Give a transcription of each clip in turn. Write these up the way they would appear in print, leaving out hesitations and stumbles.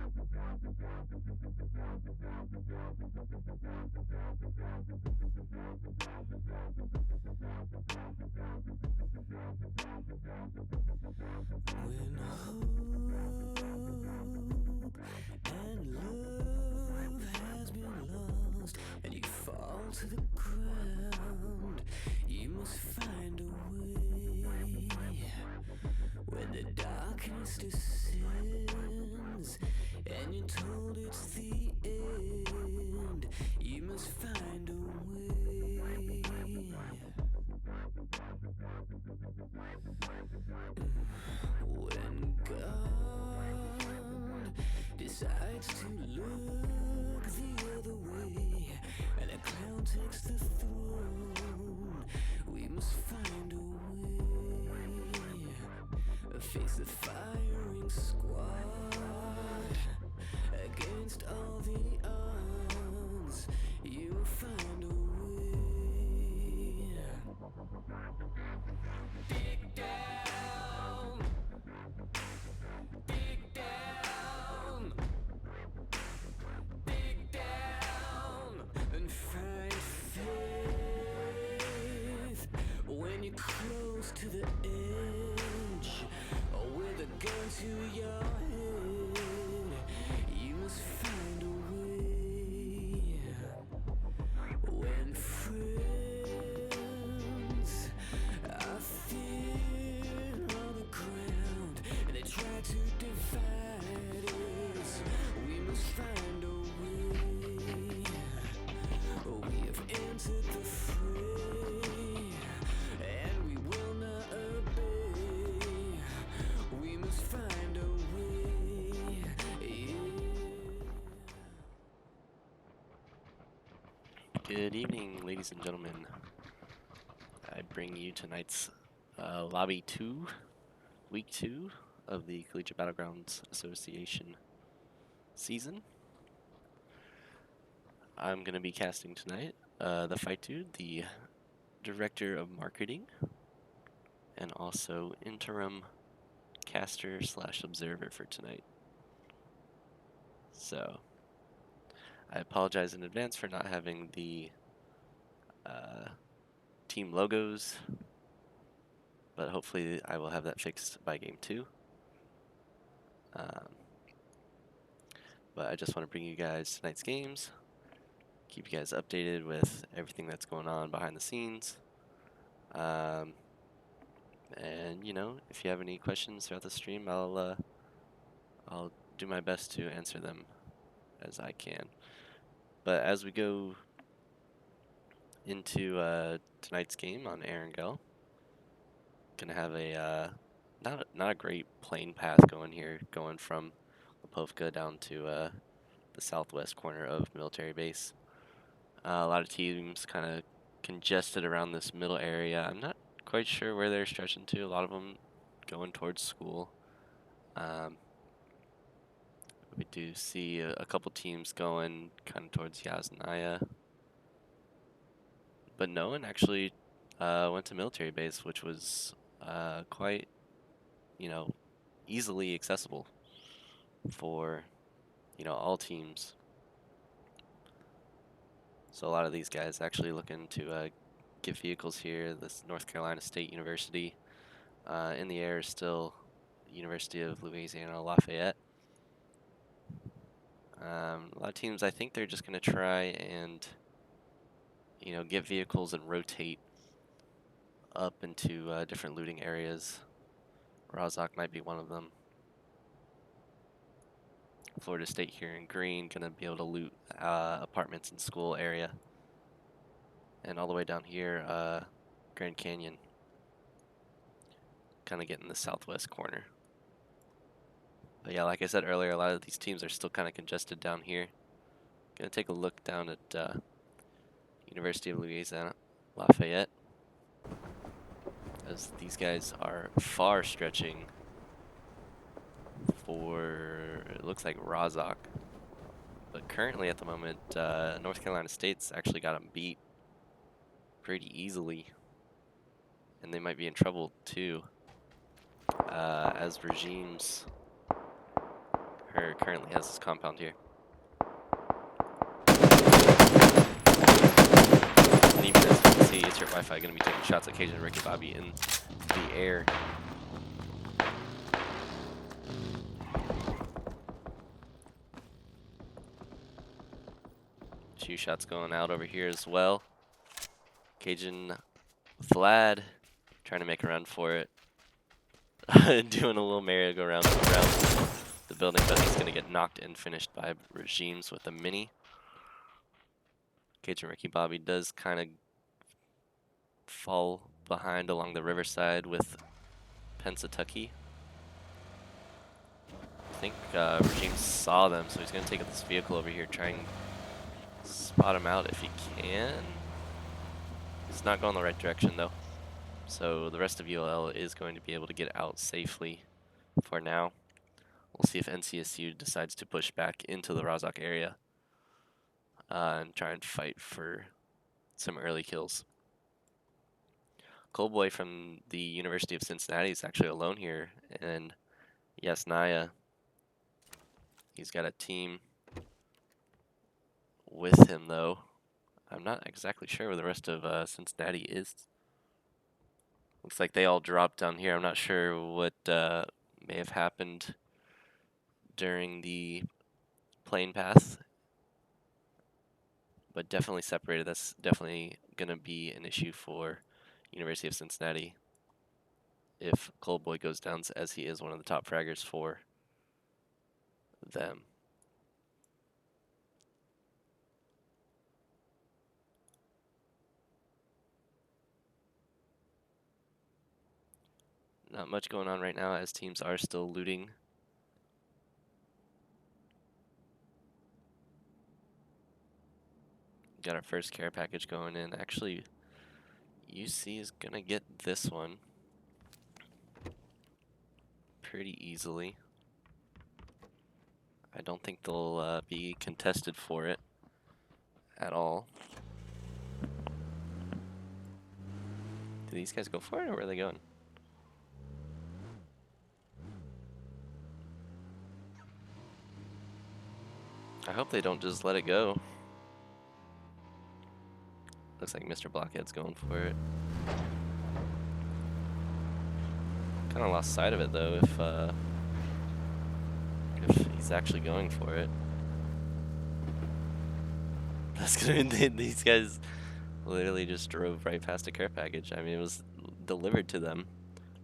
When hope and love has been lost and you fall to the ground, you must find a way. When the darkness descends and you're told it's the end, you must find a way. When God decides to look the other way and a clown takes the throne, we must find a way. Face the firing squad against all the odds. You'll find a way. Dig down, dig down, dig down, and find faith when you're close to the edge. With a gun to your head, you must find a way. When friends are thin on the ground and they try to divide us, we must find a way. We have entered the fray and we will not obey. We must find a way, yeah. Good evening, ladies and gentlemen. I bring you tonight's Lobby 2, Week 2 of the Collegiate Battlegrounds Association season. I'm going to be casting tonight the Fight Dude, the Director of Marketing, and also interim caster / observer for tonight. So, I apologize in advance for not having the team logos, but hopefully I will have that fixed by game 2. But I just want to bring you guys tonight's games, keep you guys updated with everything that's going on behind the scenes. And you know, if you have any questions throughout the stream, I'll do my best to answer them as I can. But as we go into tonight's game on Erangel, gonna have a not a great plane path going here, going from Lipovka down to the southwest corner of military base. A lot of teams kind of congested around this middle area. I'm not quite sure where they're stretching to. A lot of them going towards school. We do see a couple teams going kind of towards Yasnaya. But no one actually went to military base, which was quite, you know, easily accessible for, you know, all teams. So a lot of these guys actually looking to get vehicles here. This North Carolina State University in the air is still University of Louisiana Lafayette. A lot of teams, I think they're just going to try and, you know, get vehicles and rotate up into different looting areas. Razak might be one of them. Florida State here in green, gonna be able to loot apartments and school area. And all the way down here, Grand Canyon. Kind of getting the southwest corner. But yeah, like I said earlier, a lot of these teams are still kind of congested down here. Gonna take a look down at University of Louisiana Lafayette, as these guys are far stretching for, it looks like Razak. But currently at the moment, North Carolina State's actually got them beat pretty easily. And they might be in trouble too, as Regimes or currently has this compound here. And even as you can see, it's your Wi-Fi going to be taking shots at Cajun and Ricky Bobby in the air. Few shots going out over here as well. Cajun Vlad trying to make a run for it. Doing a little merry-go-round around the building, but he's going to get knocked and finished by Regimes with a mini. Cajun Ricky Bobby does kind of fall behind along the riverside with Pensatucky. I think Regime saw them, so he's going to take this vehicle over here, try and spot him out if he can. He's not going the right direction, though. So the rest of ULL is going to be able to get out safely for now. We'll see if NCSU decides to push back into the Rozhok area and try and fight for some early kills. Coldboy from the University of Cincinnati is actually alone here, and Yasnaya, he's got a team with him, though. I'm not exactly sure where the rest of Cincinnati is. Looks like they all dropped down here. I'm not sure what may have happened during the plane path, but definitely separated. That's definitely going to be an issue for University of Cincinnati if Coldboy goes down, as he is one of the top fraggers for them. Not much going on right now as teams are still looting. Got our first care package going in. Actually, UC is going to get this one pretty easily. I don't think they'll be contested for it at all. Do these guys go for it, or where are they going? I hope they don't just let it go. Looks like Mr. Blockhead's going for it. Kind of lost sight of it, though, if he's actually going for it. That's gonna be, these guys literally just drove right past a care package. I mean, it was delivered to them.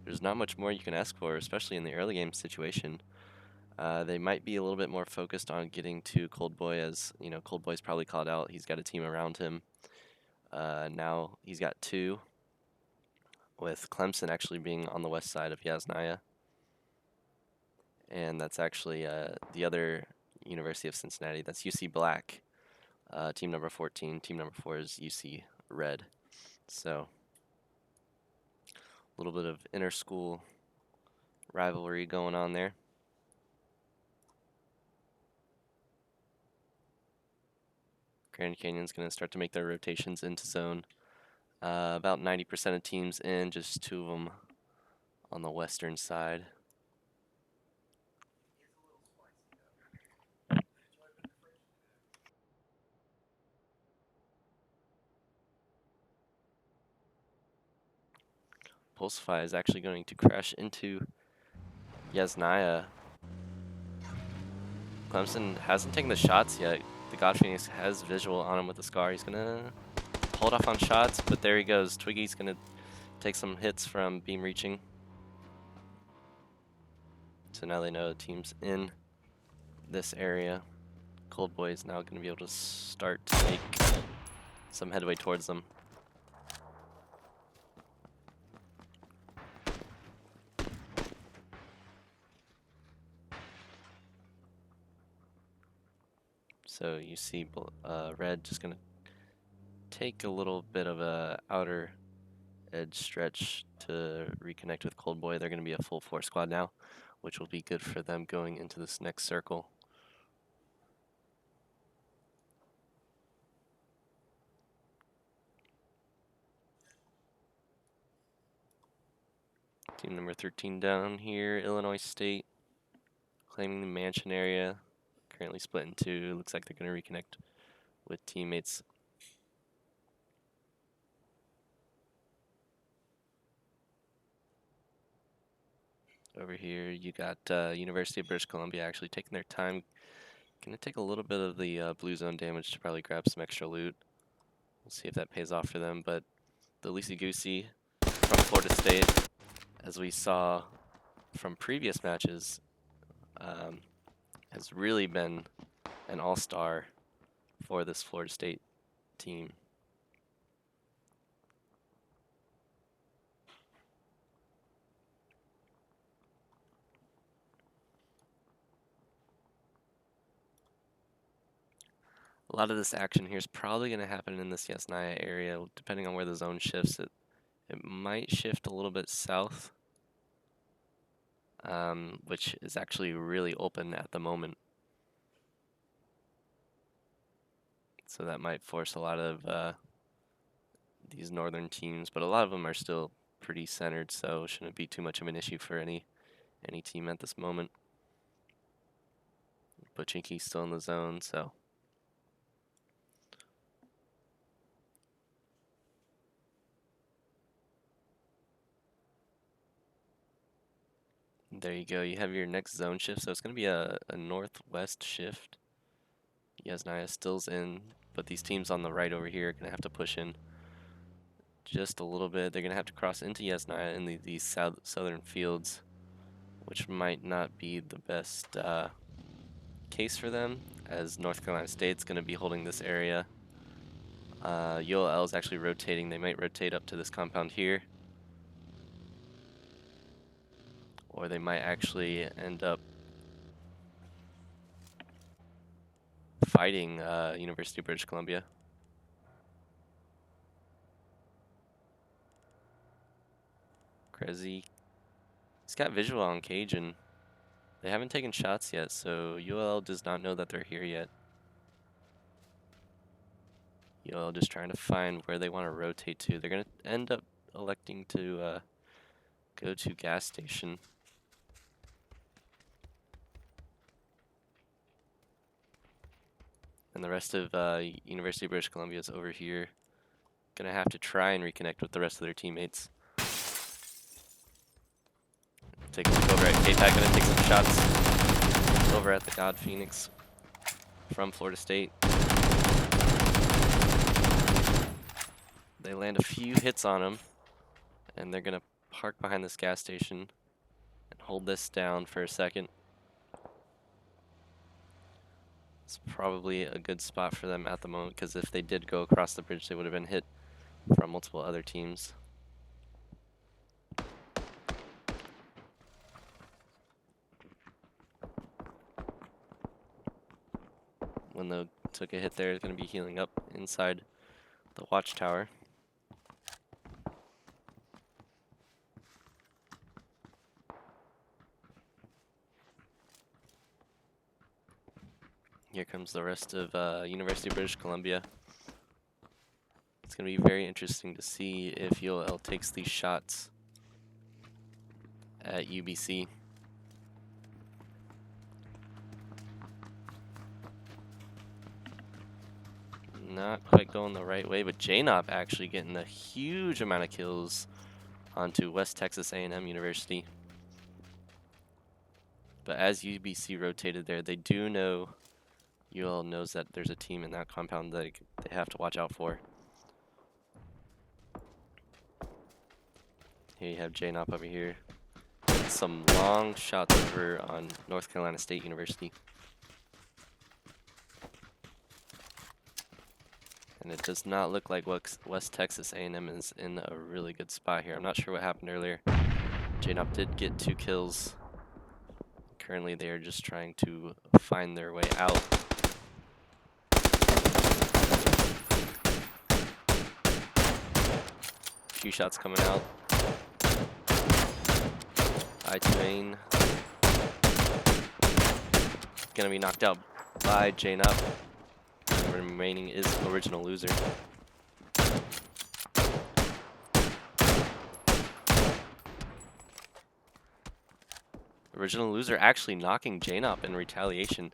There's not much more you can ask for, especially in the early game situation. They might be a little bit more focused on getting to Coldboy, as you know, Coldboy's probably called out. He's got a team around him. Now he's got two, with Clemson actually being on the west side of Yasnaya. And that's actually the other University of Cincinnati. That's UC Black, team number 14. Team number 4 is UC Red. So a little bit of inter-school rivalry going on there. Grand Canyon's going to start to make their rotations into zone. About 90% of teams in, just 2 of them on the western side. Pulsify is actually going to crash into Yasnaya. Clemson hasn't taken the shots yet. The God Phoenix has visual on him with the Scar. He's going to hold off on shots, but there he goes. Twiggy's going to take some hits from beam reaching. So now they know the team's in this area. Coldboy is now going to be able to start to make some headway towards them. So you see Red just going to take a little bit of a outer edge stretch to reconnect with Coldboy. They're going to be a full 4 squad now, which will be good for them going into this next circle. Team number 13 down here, Illinois State. claiming the mansion area. Currently split in two. Looks like they're going to reconnect with teammates. Over here, you got University of British Columbia actually taking their time. Going to take a little bit of the blue zone damage to probably grab some extra loot. We'll see if that pays off for them. But the loosey-goosey from Florida State, as we saw from previous matches, has really been an all-star for this Florida State team. A lot of this action here is probably going to happen in this Yasnaya area, depending on where the zone shifts. It might shift a little bit south, which is actually really open at the moment. So that might force a lot of these northern teams, but a lot of them are still pretty centered, so shouldn't be too much of an issue for any team at this moment. Butchinki's still in the zone, so. There you go. You have your next zone shift. So it's going to be a northwest shift. Yasnaya still's in, but these teams on the right over here are going to have to push in just a little bit. They're going to have to cross into Yasnaya in these southern fields, which might not be the best case for them, as North Carolina State's going to be holding this area. ULL is actually rotating. They might rotate up to this compound here, or they might actually end up fighting University of British Columbia. Crazy. He's got visual on Cajun. They haven't taken shots yet, so ULL does not know that they're here yet. ULL just trying to find where they want to rotate to. They're going to end up electing to go to gas station. And the rest of University of British Columbia is over here. Going to have to try and reconnect with the rest of their teammates. Take a look over at K-Pack, going to take some shots over at the God Phoenix from Florida State. They land a few hits on him, and they're going to park behind this gas station and hold this down for a second. It's probably a good spot for them at the moment, because if they did go across the bridge, they would have been hit from multiple other teams. When they took a hit there, it's going to be healing up inside the watchtower. Here comes the rest of University of British Columbia. It's going to be very interesting to see if ULL takes these shots at UBC. Not quite going the right way, but JNOP actually getting a huge amount of kills onto West Texas A&M University. But as UBC rotated there, they do know, UL knows that there's a team in that compound that they have to watch out for. Here you have JNOP over here. Some long shots over on North Carolina State University. And it does not look like West Texas A&M is in a really good spot here. I'm not sure what happened earlier. JNOP did get 2 kills. Currently, they are just trying to find their way out. Few shots coming out. I2 gonna be knocked out by JNOP. Remaining is original loser. Original loser actually knocking Janop in retaliation.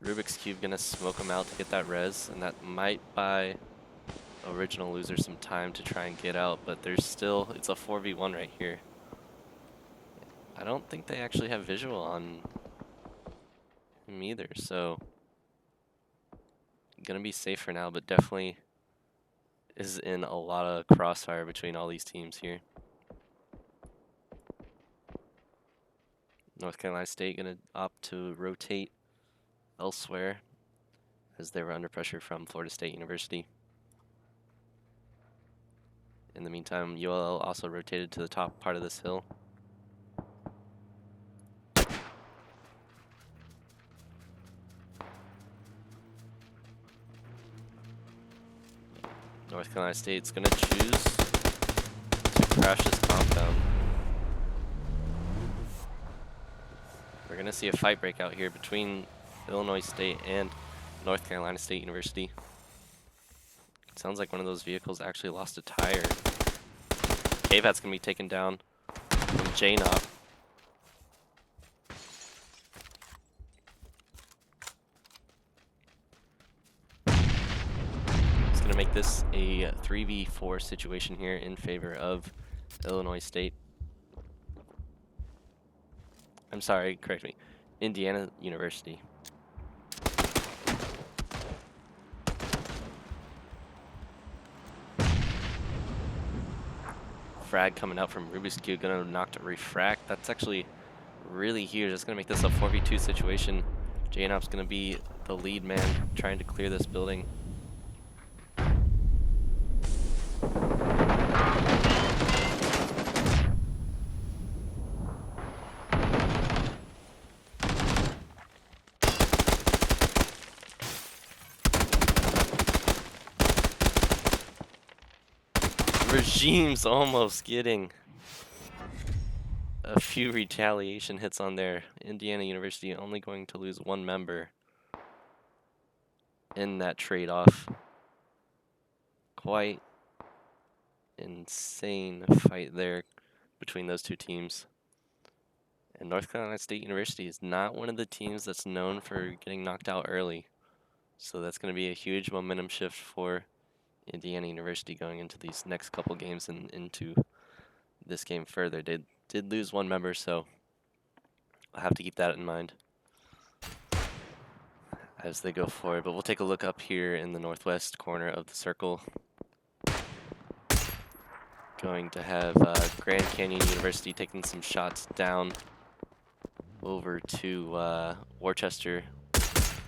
Rubik's Cube gonna smoke him out to get that res, and that might buy original loser some time to try and get out, but there's still, it's a 4v1 right here. I don't think they actually have visual on him either, so gonna be safe for now, but definitely is in a lot of crossfire between all these teams here. North Carolina State gonna opt to rotate elsewhere as they were under pressure from Florida State University. In the meantime, ULL also rotated to the top part of this hill. North Carolina State's gonna choose to crash this compound. We're gonna see a fight break out here between Illinois State and North Carolina State University. It sounds like one of those vehicles actually lost a tire. KVAT's gonna be taken down from JNOP. It's gonna make this a 3v4 situation here in favor of Illinois State. I'm sorry, correct me. Indiana University. Frag coming out from Rubik's Cube, gonna knock to refract. That's actually really huge. That's gonna make this a 4v2 situation. JNOP's gonna be the lead man trying to clear this building. Regime's almost getting a few retaliation hits on there. Indiana University only going to lose one member in that trade-off. Quite insane fight there between those two teams. And North Carolina State University is not one of the teams that's known for getting knocked out early. So that's going to be a huge momentum shift for Indiana University going into these next couple games and into this game further. They did lose one member, so I'll have to keep that in mind as they go forward. But we'll take a look up here in the northwest corner of the circle. Going to have Grand Canyon University taking some shots down over to Worcester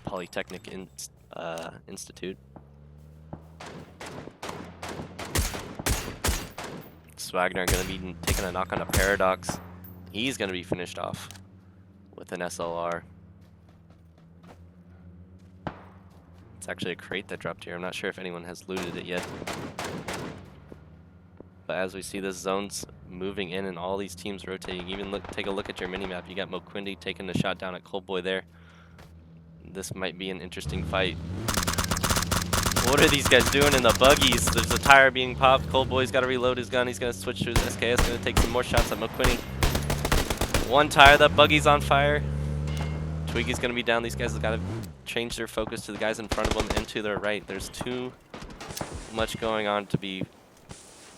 Polytechnic Institute. Swagner going to be taking a knock on a Paradox. He's going to be finished off with an SLR. It's actually a crate that dropped here. I'm not sure if anyone has looted it yet. But as we see, this zone's moving in and all these teams rotating. Even take a look at your minimap. You got Moquindi taking the shot down at Cold Boy there. This might be an interesting fight. What are these guys doing in the buggies? There's a tire being popped. Cold Boy's got to reload his gun. He's going to switch to his SKS. Going to take some more shots at McQuinney. One tire. That buggy's on fire. Twiggy's going to be down. These guys have got to change their focus to the guys in front of them and to their right. There's too much going on to be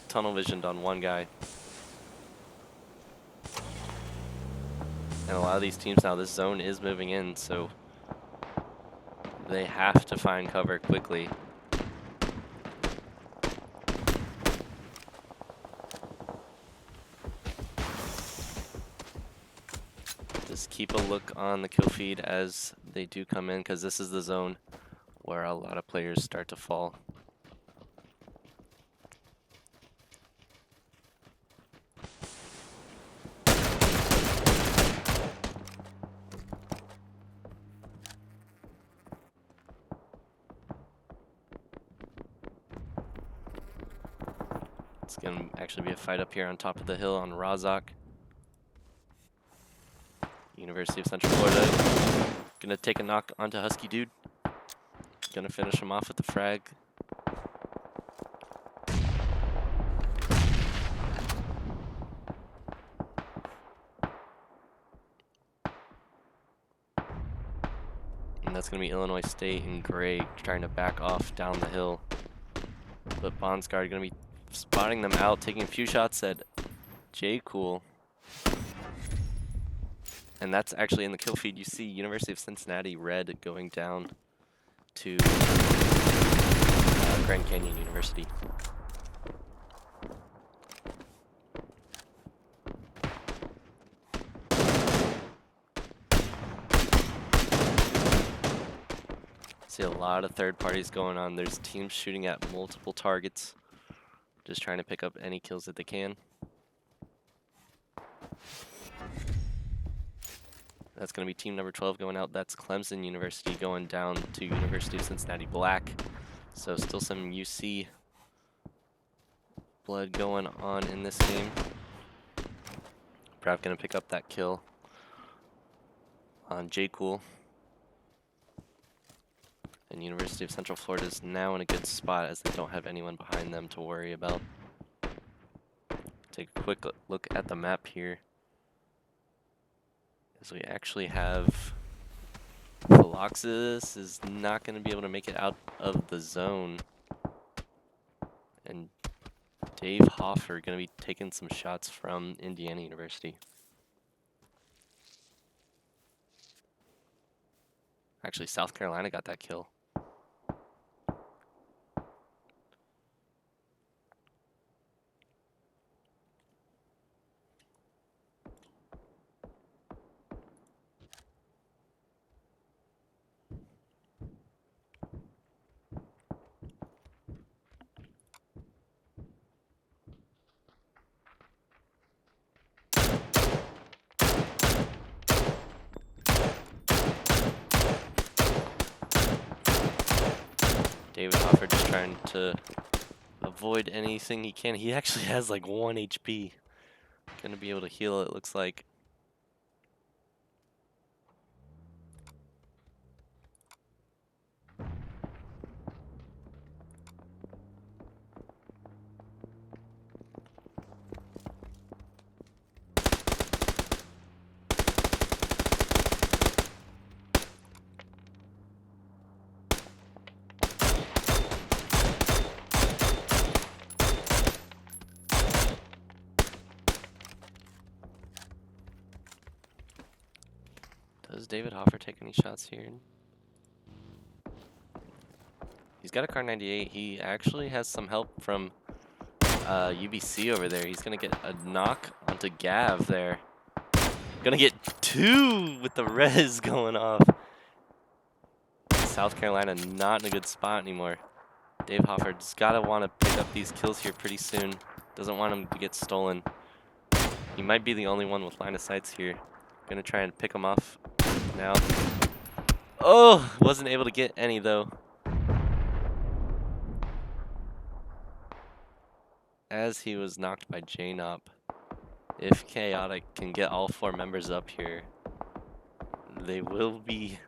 tunnel visioned on one guy. And a lot of these teams now, this zone is moving in, so they have to find cover quickly. Just keep a look on the kill feed as they do come in, because this is the zone where a lot of players start to fall. It's going to actually be a fight up here on top of the hill on Razak. University of Central Florida. Going to take a knock onto Husky Dude. Going to finish him off with the frag. And that's going to be Illinois State in gray trying to back off down the hill. But Bonsguard going to be spotting them out, taking a few shots at J. Cool. And that's actually in the kill feed. You see University of Cincinnati red going down to Grand Canyon University. See a lot of third parties going on. There's teams shooting at multiple targets, just trying to pick up any kills that they can. That's going to be team number 12 going out. That's Clemson University going down to University of Cincinnati black. So still some UC blood going on in this game. Prav going to pick up that kill on J. Cool. And University of Central Florida is now in a good spot as they don't have anyone behind them to worry about. Take a quick look at the map here. As we actually have Philoxis is not going to be able to make it out of the zone. And Dave Hoffer going to be taking some shots from Indiana University. Actually, South Carolina got that kill. David Hoffer just trying to avoid anything he can. He actually has like 1 HP. Gonna be able to heal, it looks like. Does David Hoffer take any shots here? He's got a Kar 98. He actually has some help from UBC over there. He's going to get a knock onto Gav there. Going to get 2 with the res going off. South Carolina not in a good spot anymore. Dave Hoffer's got to want to pick up these kills here pretty soon. Doesn't want them to get stolen. He might be the only one with line of sights here. Going to try and pick them off now. Oh, wasn't able to get any though. As he was knocked by JNOP. If Chaotic can get all 4 members up here, they will be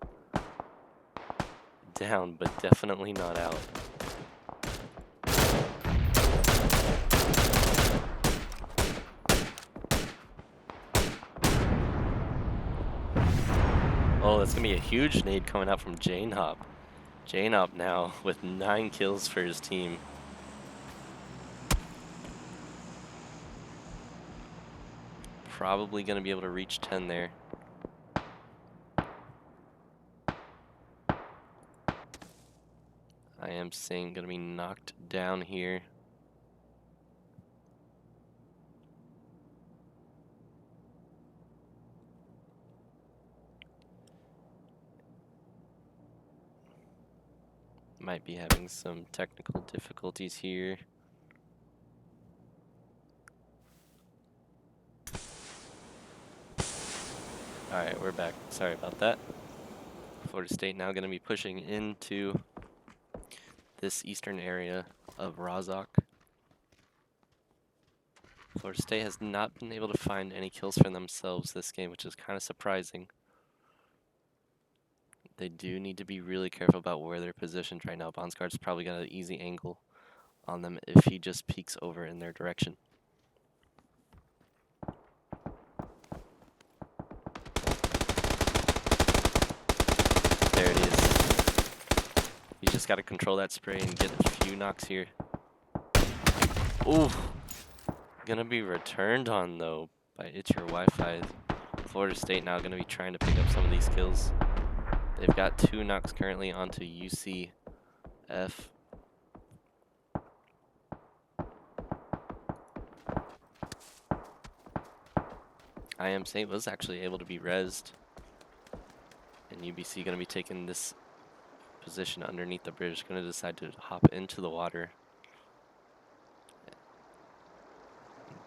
down, but definitely not out. Oh, that's going to be a huge nade coming out from JNOP. JNOP now with 9 kills for his team. Probably going to be able to reach 10 there. I am seeing going to be knocked down here. Might be having some technical difficulties here. Alright, we're back. Sorry about that. Florida State now going to be pushing into this eastern area of Rozhok. Florida State has not been able to find any kills for themselves this game, which is kind of surprising. They do need to be really careful about where they're positioned right now. Bonsguard's probably got an easy angle on them if he just peeks over in their direction. There it is. got to control that spray and get a few knocks here. Ooh. Gonna be returned on, though, by It's Your Wi-Fi. Florida State now gonna be trying to pick up some of these kills. They've got 2 knocks currently onto UCF. I Am St. was actually able to be rezzed. And UBC gonna be taking this position underneath the bridge. Gonna decide to hop into the water.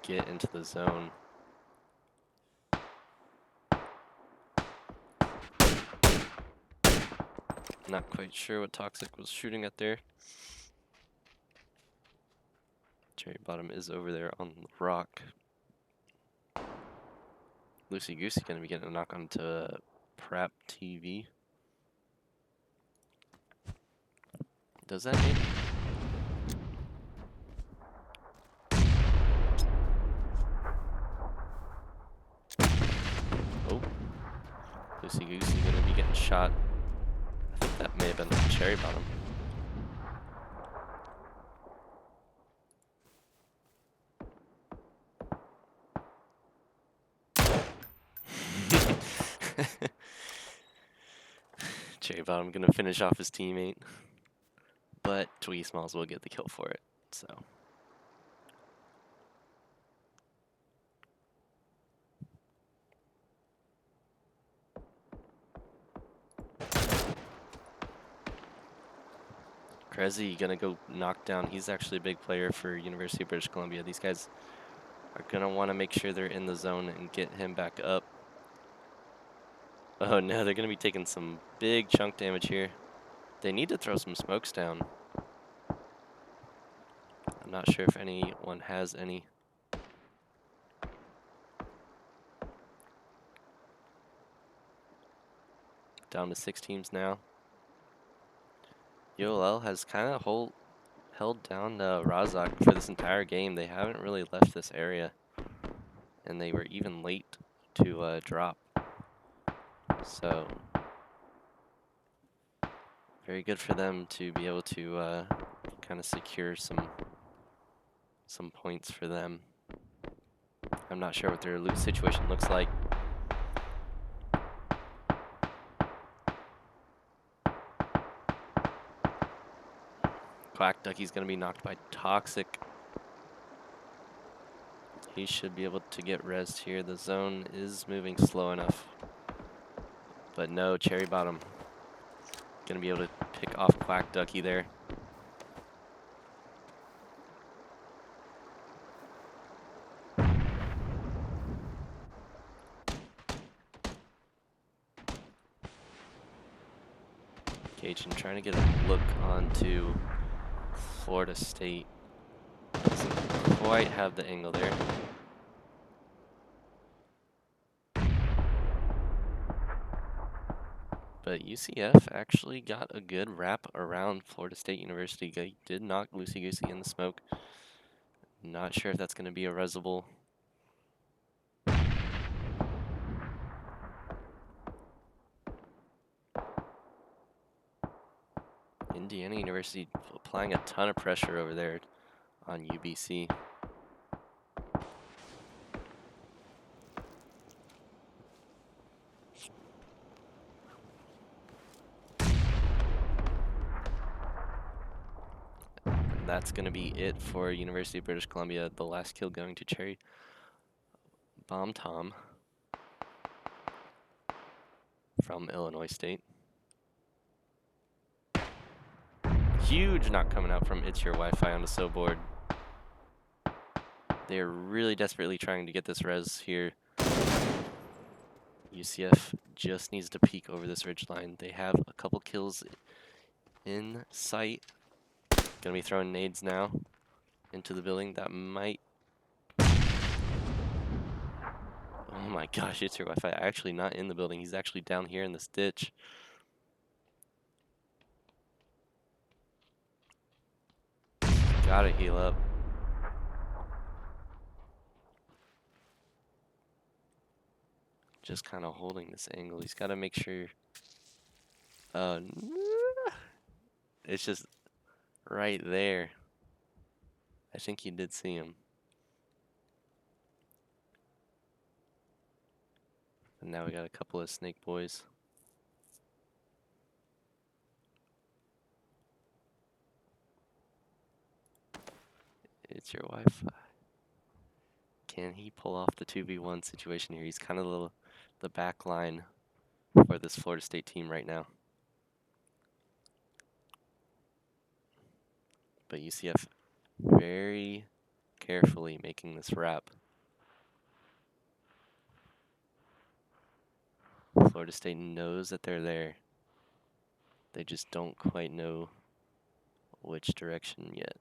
Get into the zone. Not quite sure what Toxic was shooting at there. Cherry Bottom is over there on the rock. Loosey Goosey gonna be getting a knock onto Prep TV. Does that mean? Oh. Loosey Goosey gonna be getting shot. I think that may have been Cherry Bottom. Cherry Bottom gonna finish off his teammate. But Twiggy Smalls will get the kill for it, so. Krezi gonna go knock down. He's actually a big player for University of British Columbia. These guys are gonna want to make sure they're in the zone and get him back up. Oh no, they're gonna be taking some big chunk damage here. They need to throw some smokes down. I'm not sure if anyone has any. Down to 6 teams now. GLL has kind of held down Razak for this entire game. They haven't really left this area. And they were even late to drop. So, very good for them to be able to kind of secure some points for them. I'm not sure what their loot situation looks like. Quack Ducky's going to be knocked by Toxic. He should be able to get rezzed here. The zone is moving slow enough. But no, Cherry Bottom going to be able to pick off Quack Ducky there. Cajun trying to get a look onto Florida State. Doesn't quite have the angle there. But UCF actually got a good wrap around Florida State University. They did knock Loosey Goosey in the smoke. Not sure if that's going to be a reservoir. Indiana University applying a ton of pressure over there on UBC. And that's going to be it for University of British Columbia. The last kill going to Cherry Bomb Tom from Illinois State. Huge knock coming out from It's Your Wi-Fi on the so board. They're really desperately trying to get this res here. UCF just needs to peek over this ridge line. They have a couple kills in sight. Gonna be throwing nades now into the building. That might... Oh my gosh, It's Your Wi-Fi actually not in the building. He's actually down here in this ditch. Gotta heal up. Just kind of holding this angle. He's got to make sure. It's just right there. I think you did see him. And now we got a couple of snake boys. It's your Wi-Fi. Can he pull off the 2v1 situation here? He's kind of the back line for this Florida State team right now. But UCF very carefully making this wrap. Florida State knows that they're there. They just don't quite know which direction yet.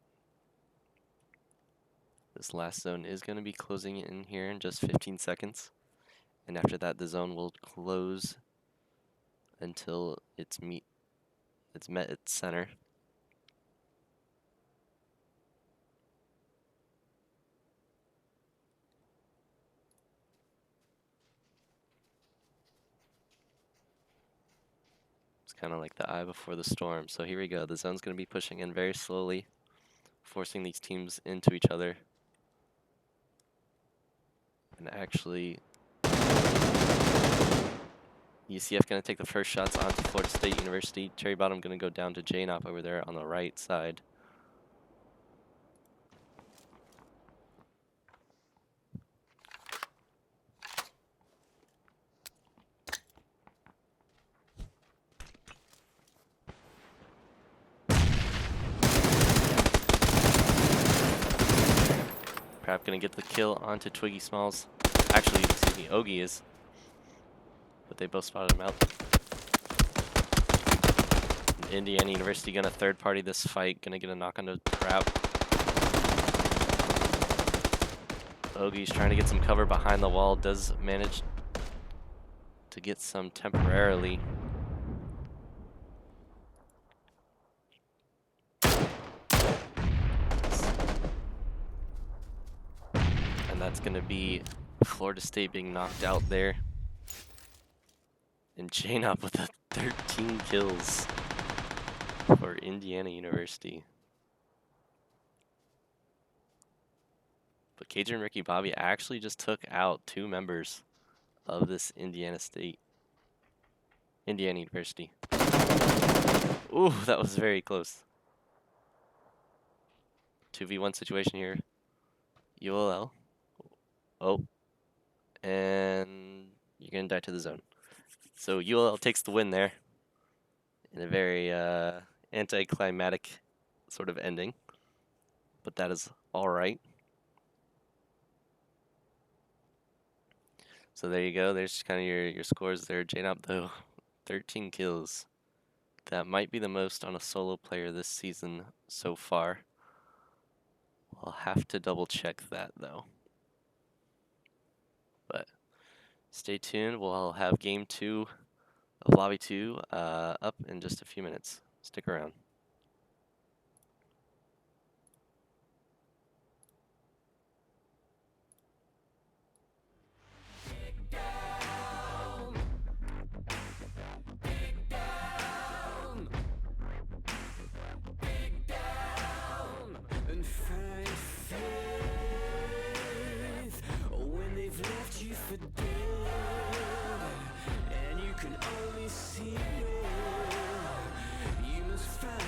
This last zone is going to be closing in here in just 15 seconds. And after that, the zone will close until it's met its center. It's kind of like the eye before the storm. So here we go. The zone's going to be pushing in very slowly, forcing these teams into each other. And actually, UCF going to take the first shots onto Florida State University. Cherry Bottom going to go down to JNOP over there on the right side. Prap going to get the kill onto Twiggy Smalls. Actually, excuse me, Ogie is. But they both spotted him out. And Indiana University going to third party this fight. Going to get a knock onto Prap. Ogie's trying to get some cover behind the wall. Does manage to get some temporarily. And that's going to be Florida State being knocked out there. And JNOP with the 13 kills for Indiana University. But Cajun Ricky Bobby actually just took out 2 members of this Indiana University. Ooh, that was very close. 2v1 situation here. ULL. Oh. And you're going to die to the zone. So ULL takes the win there in a very anticlimactic sort of ending. But that is all right. So there you go. There's kind of your scores there. JNOP, though, 13 kills. That might be the most on a solo player this season so far. I'll have to double check that, though. But stay tuned. We'll have game 2 of Lobby 2 up in just a few minutes. Stick around. And find faith when they've left you for dead, and you can only see red. You must find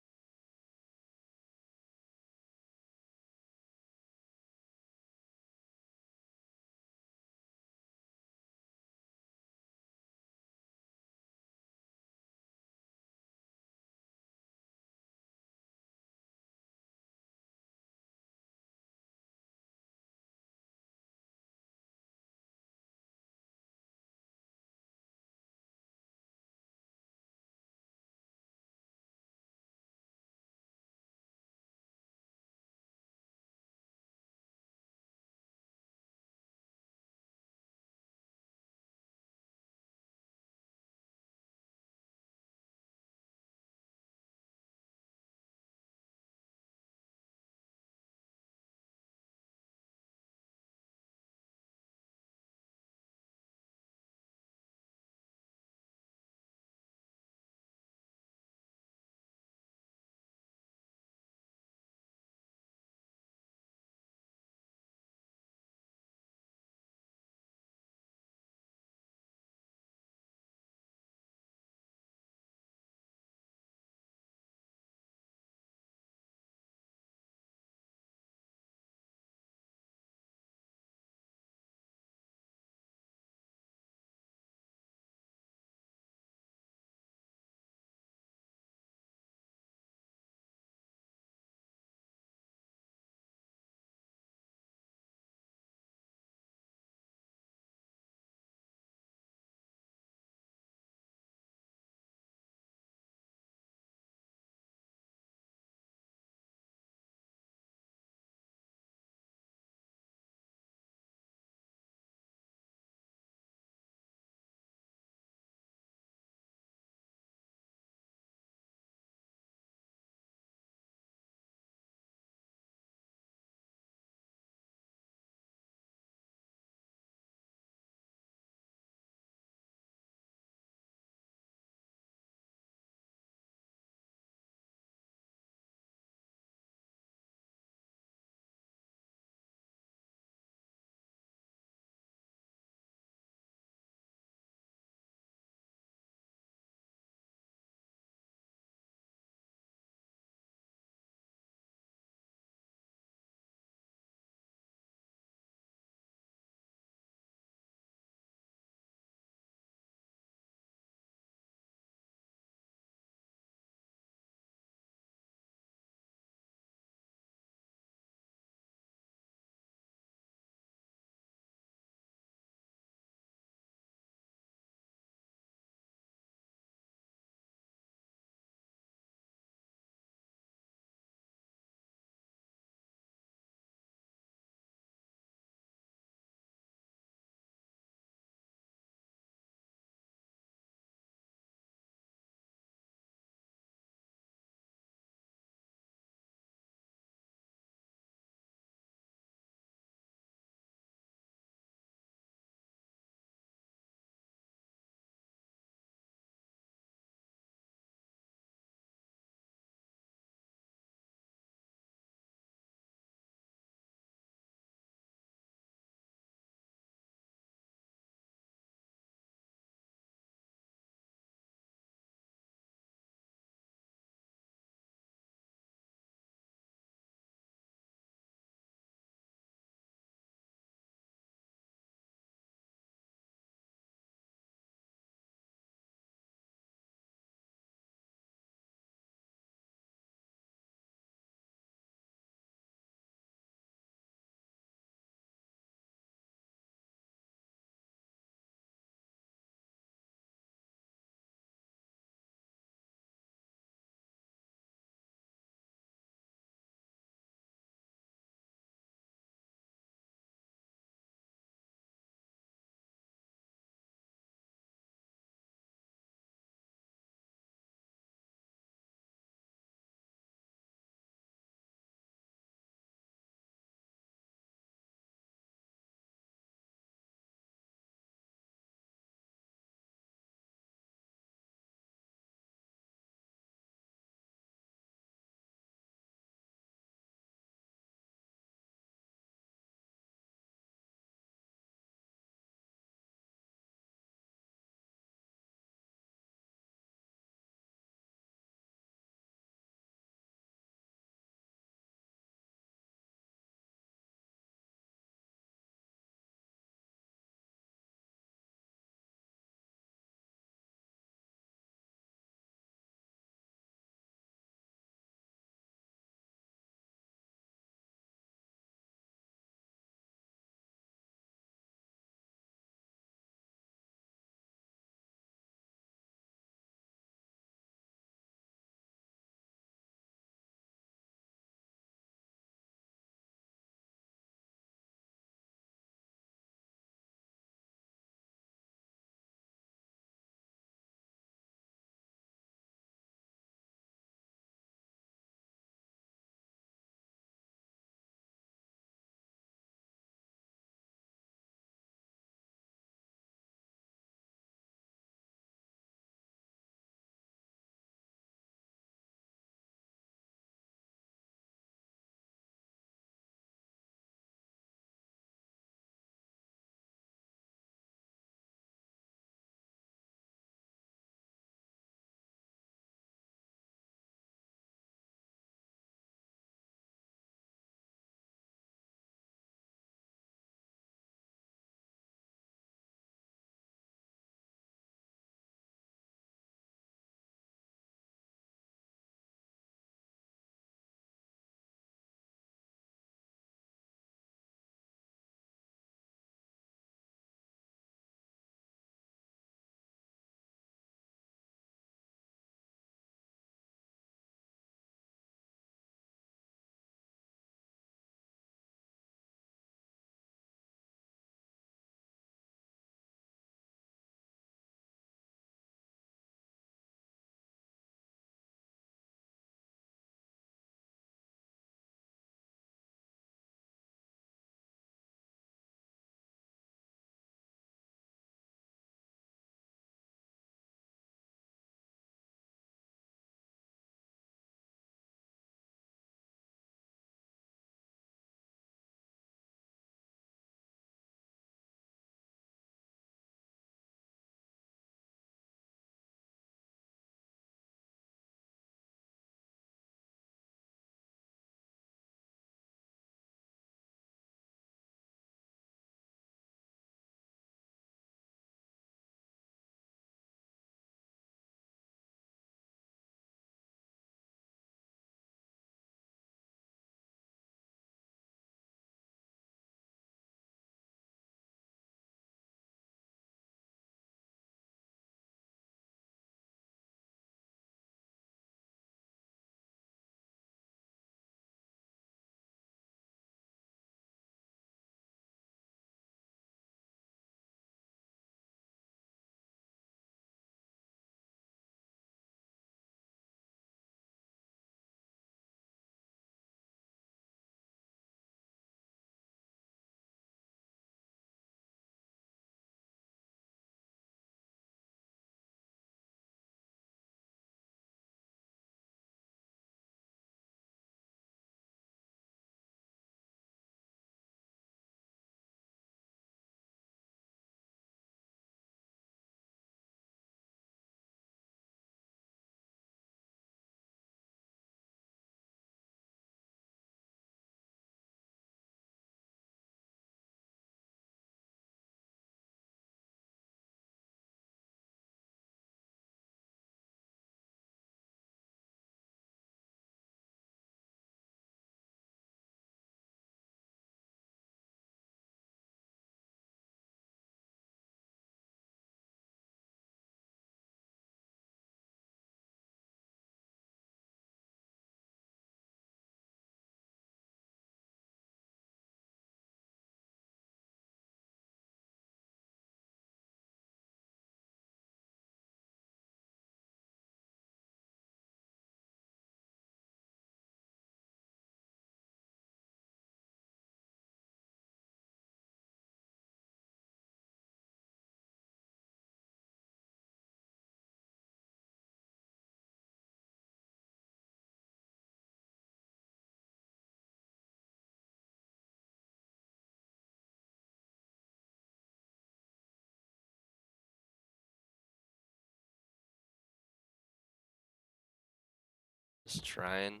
Just trying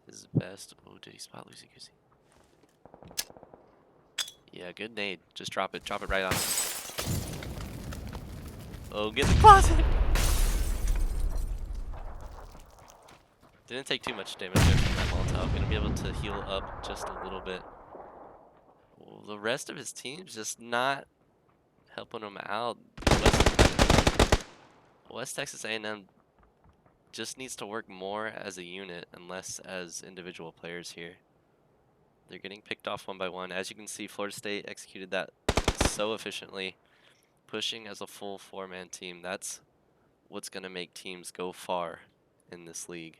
his best. Oh, did he spot Lucy Goosey? Yeah, good nade. Just drop it. Drop it right on. Oh, get the closet! Didn't take too much damage there from that Molotov. Gonna be able to heal up just a little bit. Well, the rest of his team's just not helping him out. West Texas A&M just needs to work more as a unit and less as individual players here. They're getting picked off one by one. As you can see, Florida State executed that so efficiently, pushing as a full four-man team. That's what's going to make teams go far in this league.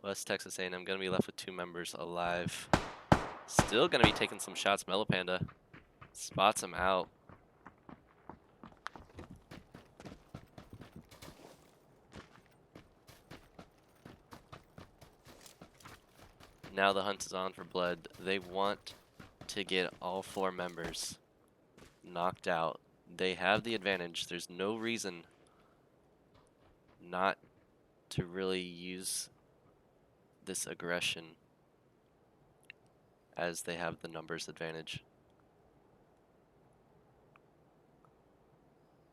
West Texas A&M going to be left with 2 members alive. Still going to be taking some shots. Mellow Panda spots him out. Now the hunt is on for blood. They want to get all 4 members knocked out. They have the advantage. There's no reason not to really use this aggression as they have the numbers advantage.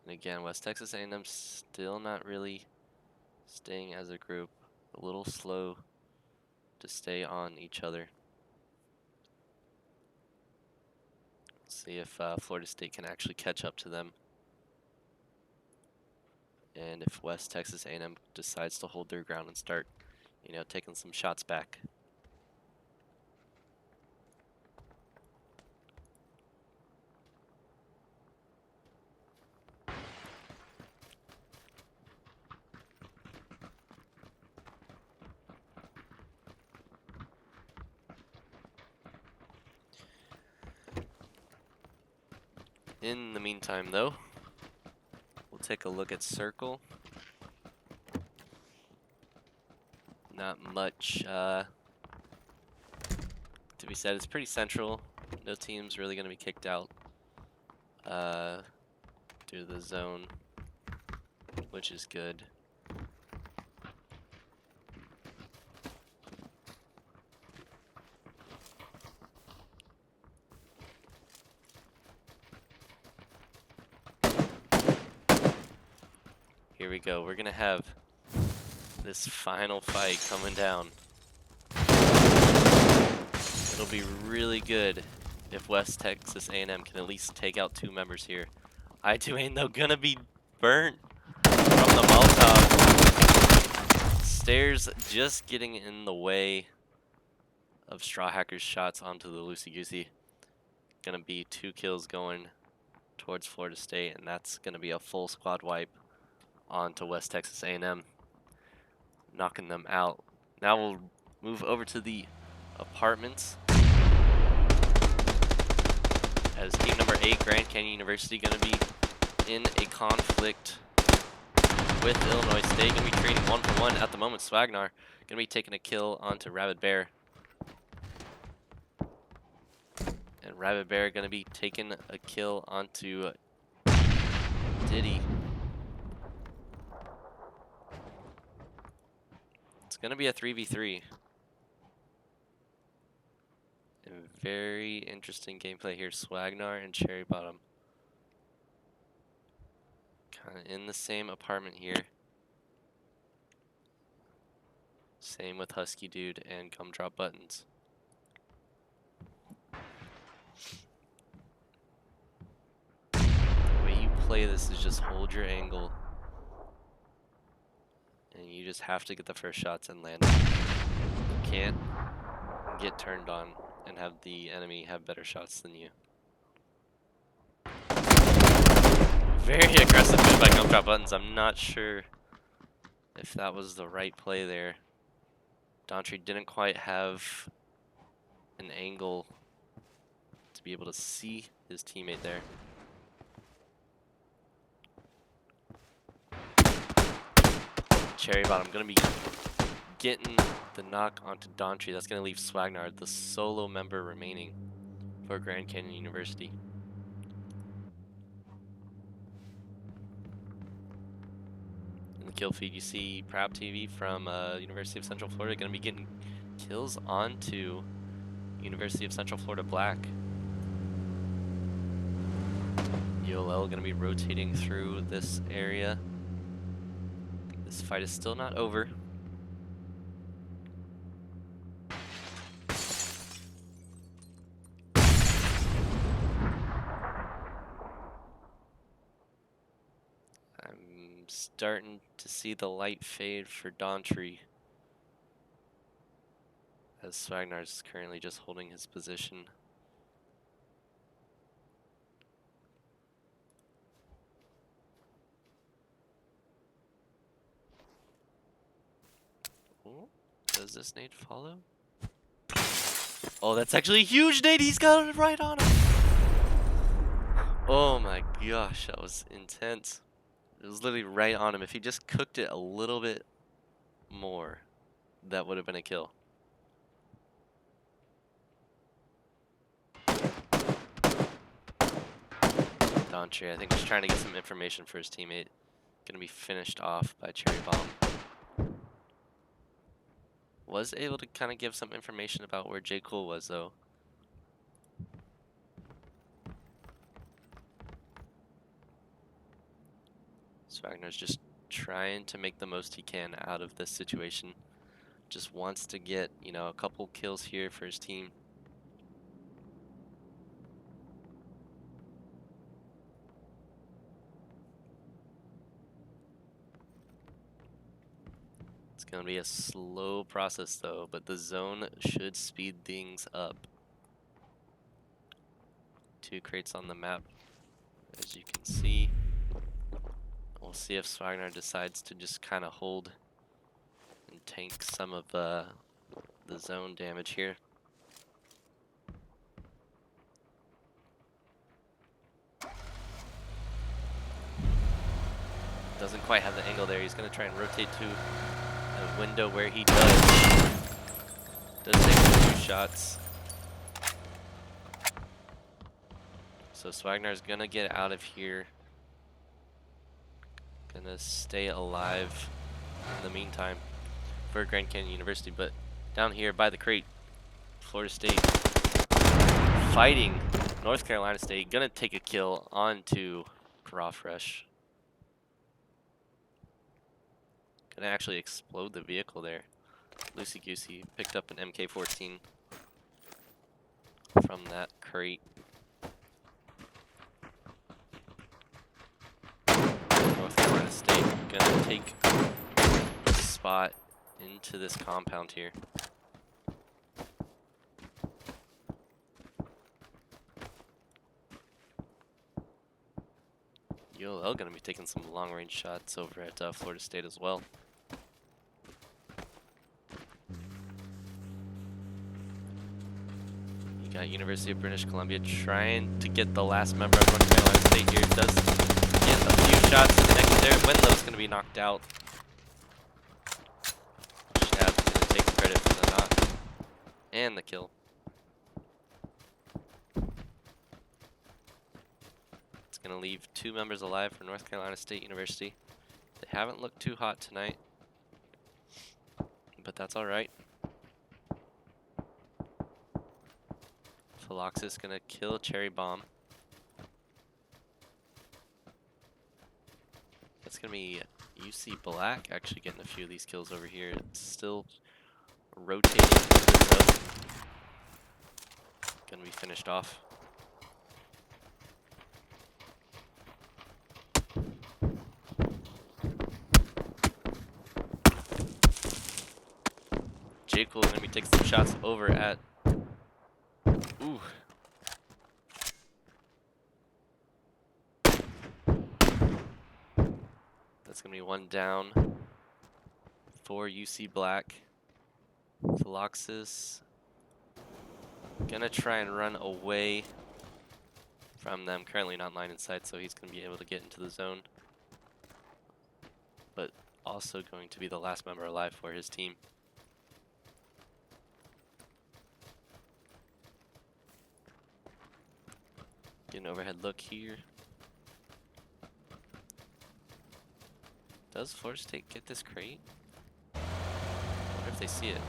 And again, West Texas A&M still not really staying as a group. A little slow to stay on each other. See if Florida State can actually catch up to them. And if West Texas A&M decides to hold their ground and start, you know, taking some shots back. In the meantime, though, we'll take a look at Circle. Not much to be said. It's pretty central. No team's really going to be kicked out due to the zone, which is good. Here we go. We're going to have this final fight coming down. It'll be really good if West Texas A&M can at least take out 2 members here. I2 though gonna be burnt from the Molotov. Stairs just getting in the way of Straw Hacker's shots onto the Loosey Goosey. Gonna be 2 kills going towards Florida State, and that's gonna be a full squad wipe onto West Texas A&M, knocking them out. Now we'll move over to the apartments. As team number 8, Grand Canyon University, going to be in a conflict with Illinois State. Going to be trading 1-for-1 at the moment. Swagnar going to be taking a kill onto Rabid Bear. And Rabid Bear going to be taking a kill onto Diddy. It's going to be a 3v3. Very interesting gameplay here. Swagnar and Cherry Bottom. Kind of in the same apartment here. Same with Husky Dude and Gumdrop Buttons. The way you play this is just hold your angle. And you just have to get the first shots and land. You can't get turned on and have the enemy have better shots than you. Very aggressive move by Gumdrop Buttons. I'm not sure if that was the right play there. Daughtry didn't quite have an angle to be able to see his teammate there. Cherry Bottom gonna be getting the knock onto Daughtry. That's gonna leave Swagnar, the solo member remaining for Grand Canyon University. the kill feed, you see Proud TV from University of Central Florida going to be getting kills onto University of Central Florida Black. GLL going to be rotating through this area. This fight is still not over. I'm starting to see the light fade for Dawntree, as Swagnar is currently just holding his position. Oh, does this nade follow? Oh, that's actually a huge nade. He's got it right on him. Oh my gosh, that was intense. It was literally right on him. If he just cooked it a little bit more, that would have been a kill. Dawntree, I think, was trying to get some information for his teammate. Gonna be finished off by Cherry Bomb. Was able to kind of give some information about where J. Cool was, though. Swagnar's just trying to make the most he can out of this situation. Just wants to get, you know, a couple kills here for his team. It's going to be a slow process, though, but the zone should speed things up. 2 crates on the map, as you can see. We'll see if Swagnar decides to just kind of hold and tank some of the zone damage here. Doesn't quite have the angle there. He's going to try and rotate to a window where he does. Does take a few shots. So Swagnar's going to get out of here. Gonna stay alive in the meantime for Grand Canyon University, but down here by the crate, Florida State fighting North Carolina State, gonna take a kill onto Crawfresh. Gonna actually explode the vehicle there. Loosey Goosey picked up an MK14 from that crate. North Carolina State gonna take a spot into this compound here. GLL gonna be taking some long-range shots over at Florida State as well. You got University of British Columbia trying to get the last member of North Carolina State here. Does get a few shots in the neck there. Winlow's gonna be knocked out. Shab's gonna take credit for the knock and the kill. It's gonna leave 2 members alive for North Carolina State University. They haven't looked too hot tonight, but that's all right. Philoxis gonna kill Cherry Bomb. That's gonna be UC Black actually getting a few of these kills over here. It's still rotating through the zone. Gonna be finished off. J. Cool gonna be taking some shots over at. Ooh. That's gonna be 1 down for UC Black. Philoxis gonna try and run away from them. Currently not line in sight, so he's gonna be able to get into the zone. But also going to be the last member alive for his team. Get an overhead look here. Does Florida State get this crate? I wonder if they see it.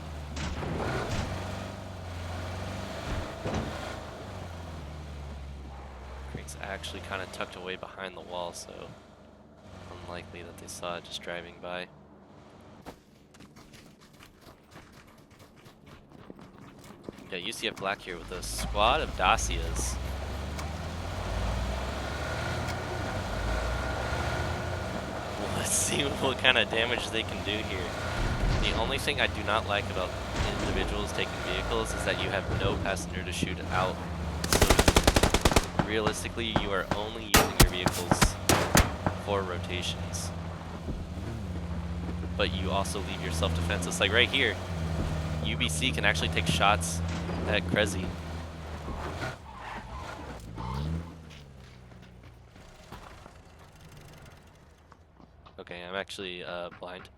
Crate's actually kind of tucked away behind the wall, so unlikely that they saw it just driving by. Yeah, UCF Black here with a squad of Dacias. Let's see what kind of damage they can do here. The only thing I do not like about individuals taking vehicles is that you have no passenger to shoot out. So realistically, you are only using your vehicles for rotations. But you also leave your self-defense. It's like right here, UBC can actually take shots at Krezi. Okay, I'm actually blind.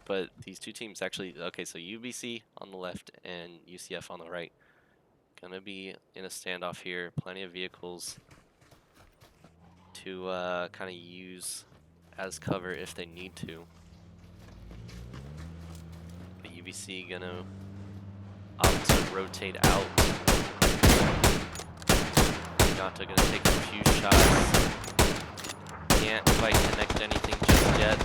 But these two teams actually, okay, so UBC on the left and UCF on the right. Gonna be in a standoff here. Plenty of vehicles to kind of use as cover if they need to. But UBC gonna opt to rotate out. Nata gonna take a few shots. Can't quite connect anything just yet.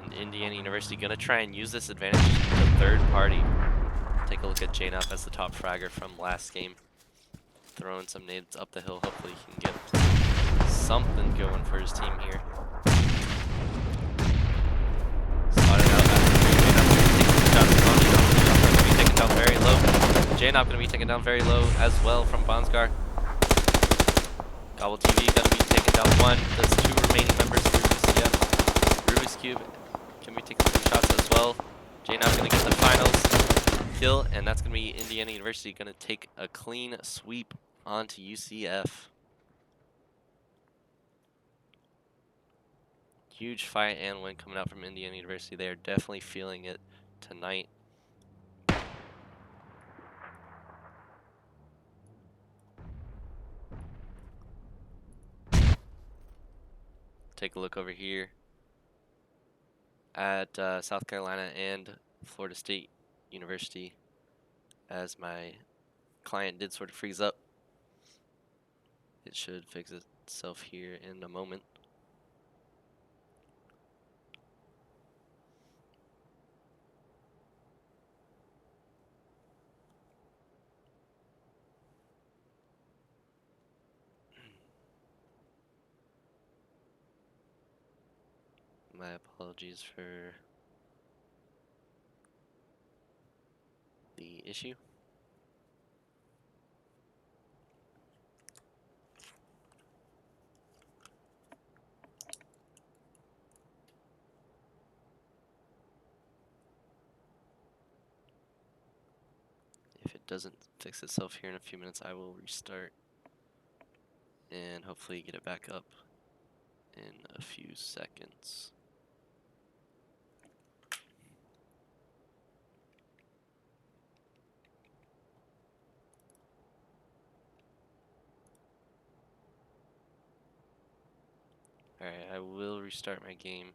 And Indiana University gonna try and use this advantage to the third party. Take a look at JNAP as the top fragger from last game. Throwing some nades up the hill. Hopefully he can get something going for his team here. Spotted out after JNAP gonna be taken down very low. JNAP gonna be taken down very low as well from Bonsgar. Gobble TV gonna be taken down one. There's two remaining members for UCF. Rubik's Cube can be taking some shots as well. JNAP gonna get the finals kill, and that's gonna be Indiana University gonna take a clean sweep onto UCF. Huge fight and win coming out from Indiana University. They are definitely feeling it tonight. Take a look over here at South Carolina and Florida State University as my client did sort of freeze up. It should fix itself here in a moment. My apologies for the issue. If it doesn't fix itself here in a few minutes, I will restart and hopefully get it back up in a few seconds. Alright, I will restart my game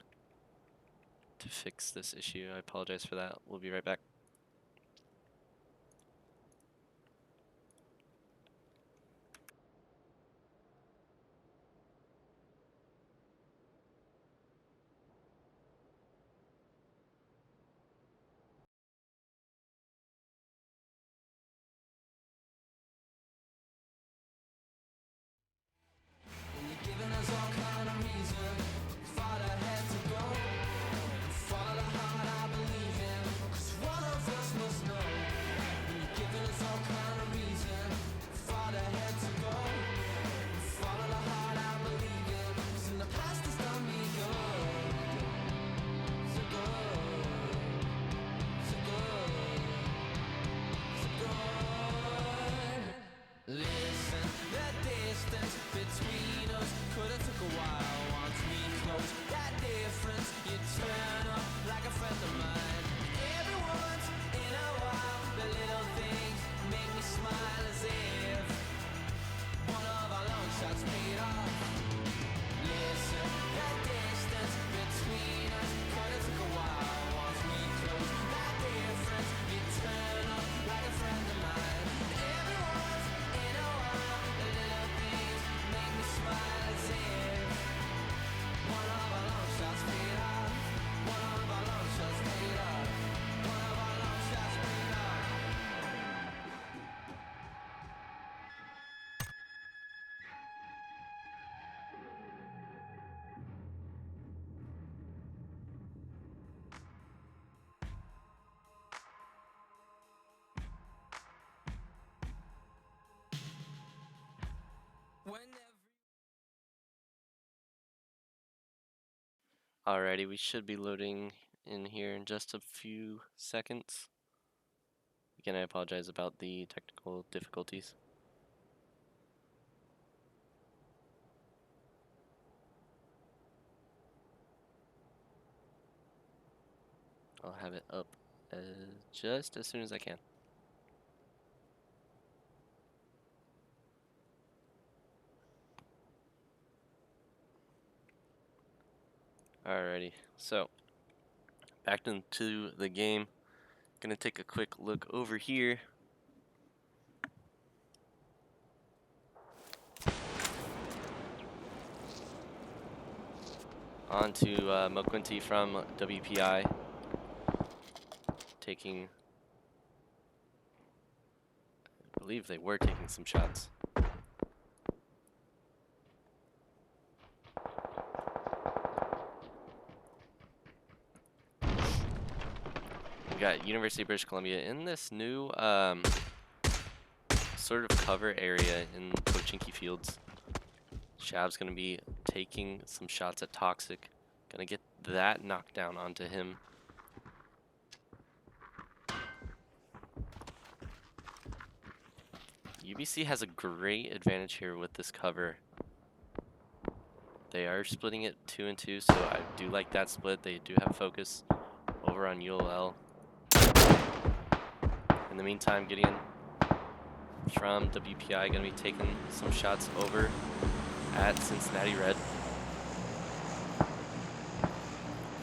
to fix this issue. I apologize for that. We'll be right back. Alrighty, we should be loading in here in just a few seconds. Again, I apologize about the technical difficulties. I'll have it up just as soon as I can. Alrighty, so back into the game. Gonna take a quick look over here. On to McQuinty from WPI. Taking, I believe they were taking some shots. We got University of British Columbia in this new sort of cover area in Pochinki Fields. Shab's gonna be taking some shots at Toxic. Gonna get that knocked down onto him. UBC has a great advantage here with this cover. They are splitting it 2 and 2, so I do like that split. They do have focus over on GLL. In the meantime, Gideon from WPI gonna be taking some shots over at Cincinnati Red.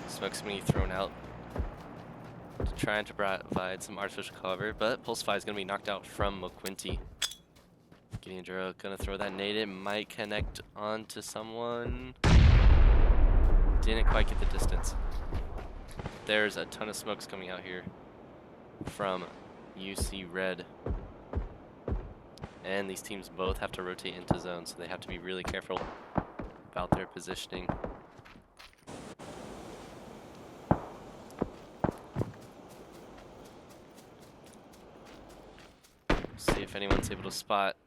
Smoke's gonna be thrown out to trying to provide some artificial cover, but Pulsify is gonna be knocked out from McQuinty. Gideon Duro gonna throw that nade. It might connect onto someone. Didn't quite get the distance. There's a ton of smokes coming out here from UC Red. And these teams both have to rotate into zone, so they have to be really careful about their positioning. See if anyone's able to spot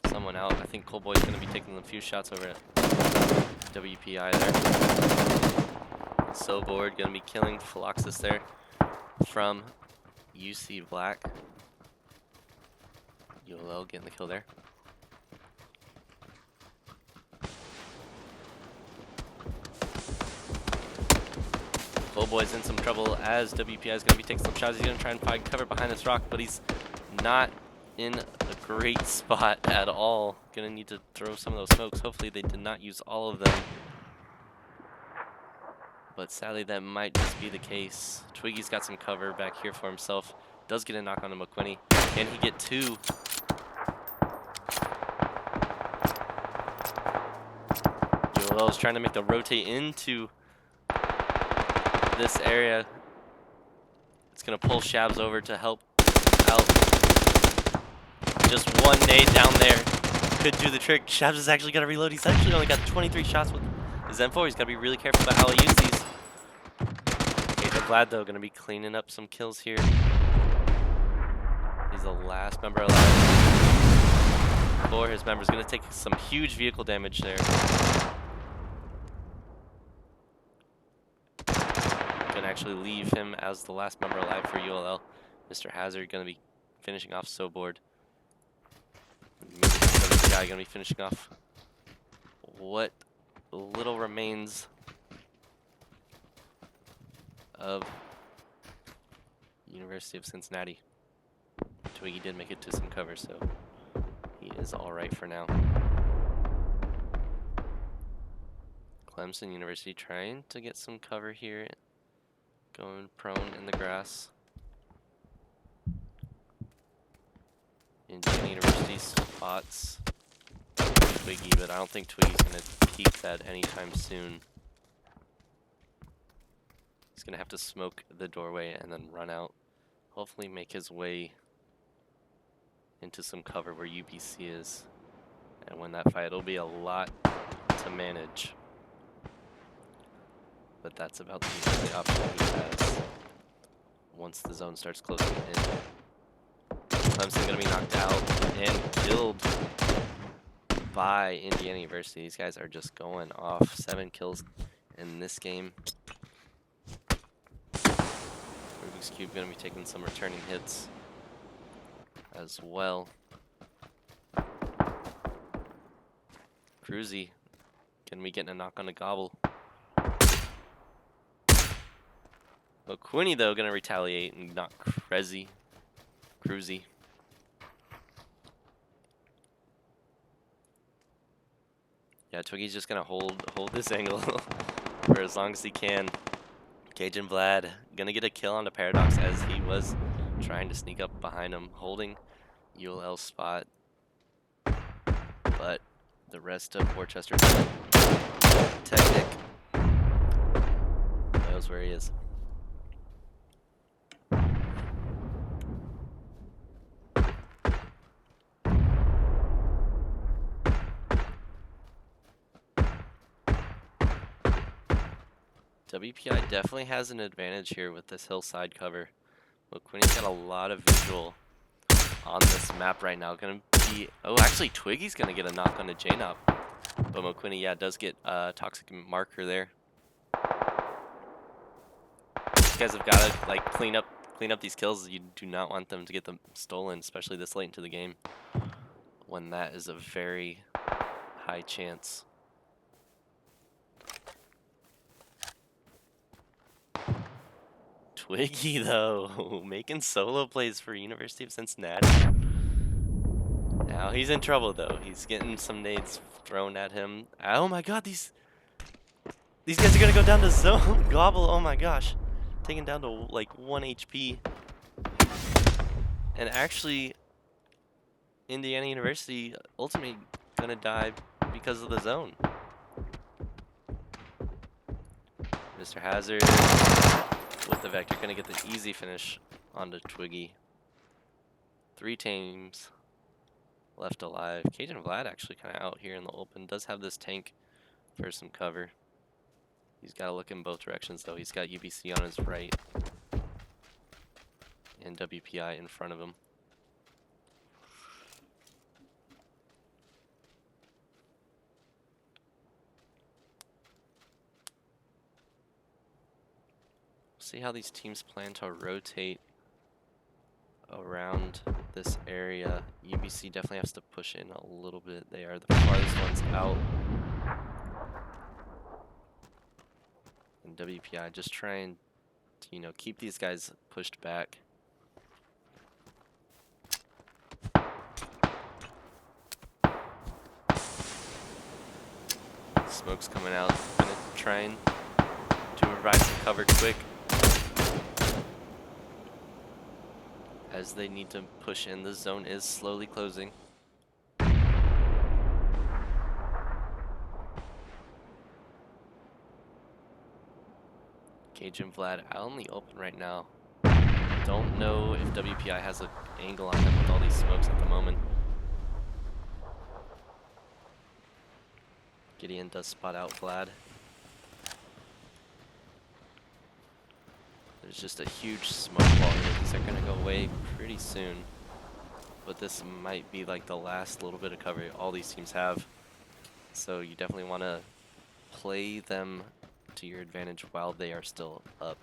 someone out. I think Coleboy's going to be taking a few shots over at WPI there. So bored, going to be killing Philoxis there from UC Black. GLL getting the kill there. Coleboy's in some trouble as WPI is going to be taking some shots. He's going to try and find cover behind this rock, but he's not in a great spot at all. Gonna need to throw some of those smokes. Hopefully they did not use all of them. But sadly that might just be the case. Twiggy's got some cover back here for himself. Does get a knock on McQuinty. Can he get 2? GLL is trying to make the rotate into this area. It's gonna pull Shabs over to help out. Just one nade down there could do the trick. Shabs is actually gonna reload. He's actually only got 23 shots with his M4. He's gotta be really careful about how he uses these. Okay, Vlad though gonna be cleaning up some kills here. He's the last member alive for his members. Gonna take some huge vehicle damage there. Gonna actually leave him as the last member alive for ULL. Mr. Hazard gonna be finishing off So Bored. This guy gonna be finishing off what little remains of University of Cincinnati. Twiggy did make it to some cover, so he is all right for now. Clemson University trying to get some cover here, going prone in the grass. Indiana University spots Twiggy, but I don't think Twiggy's going to keep that anytime soon. He's going to have to smoke the doorway and then run out. Hopefully make his way into some cover where UBC is. And win that fight. It'll be a lot to manage. But that's about the only option he has once the zone starts closing in. Clemson gonna be knocked out and killed by Indiana University. These guys are just going off. 7 kills in this game. Rubik's Cube going to be taking some returning hits as well. Cruzy going to be getting a knock on the gobble. McQuinney, though, going to retaliate and knock Cruzy. Yeah, Twiggy's just going to hold this angle for as long as he can. Cajun Vlad going to get a kill on the Paradox as he was trying to sneak up behind him, holding ULL spot. But the rest of Worcester Technic knows where he is. WPI definitely has an advantage here with this hillside cover. McQuinney's got a lot of visual on this map right now. Gonna be, oh, actually Twiggy's gonna get a knock on the J-Knob. But McQuinney, yeah, does get a toxic marker there. These guys have got to like clean up these kills. You do not want them to get them stolen, especially this late into the game, when that is a very high chance. Twiggy, though, making solo plays for University of Cincinnati. Now he's in trouble, though. He's getting some nades thrown at him. Oh my god, these guys are gonna go down to zone. Gobble, oh my gosh. Taken down to like 1 HP. And actually, Indiana University ultimately gonna die because of the zone. Mr. Hazard with the Vector gonna get the easy finish onto Twiggy. 3 teams left alive. Cajun Vlad actually kind of out here in the open. Does have this tank for some cover. He's got to look in both directions though. He's got UBC on his right and WPI in front of him. See how these teams plan to rotate around this area. UBC definitely has to push in a little bit. They are the farthest ones out. And WPI just trying to, you know, keep these guys pushed back. Smoke's coming out. Gonna try and to revive some cover quick, as they need to push in. The zone is slowly closing. Cajun Vlad out in the open right now. Don't know if WPI has an angle on him with all these smokes at the moment. Gideon does spot out Vlad. There's just a huge smoke wall here. These are gonna go away pretty soon. But this might be like the last little bit of cover all these teams have. So you definitely want to play them to your advantage while they are still up.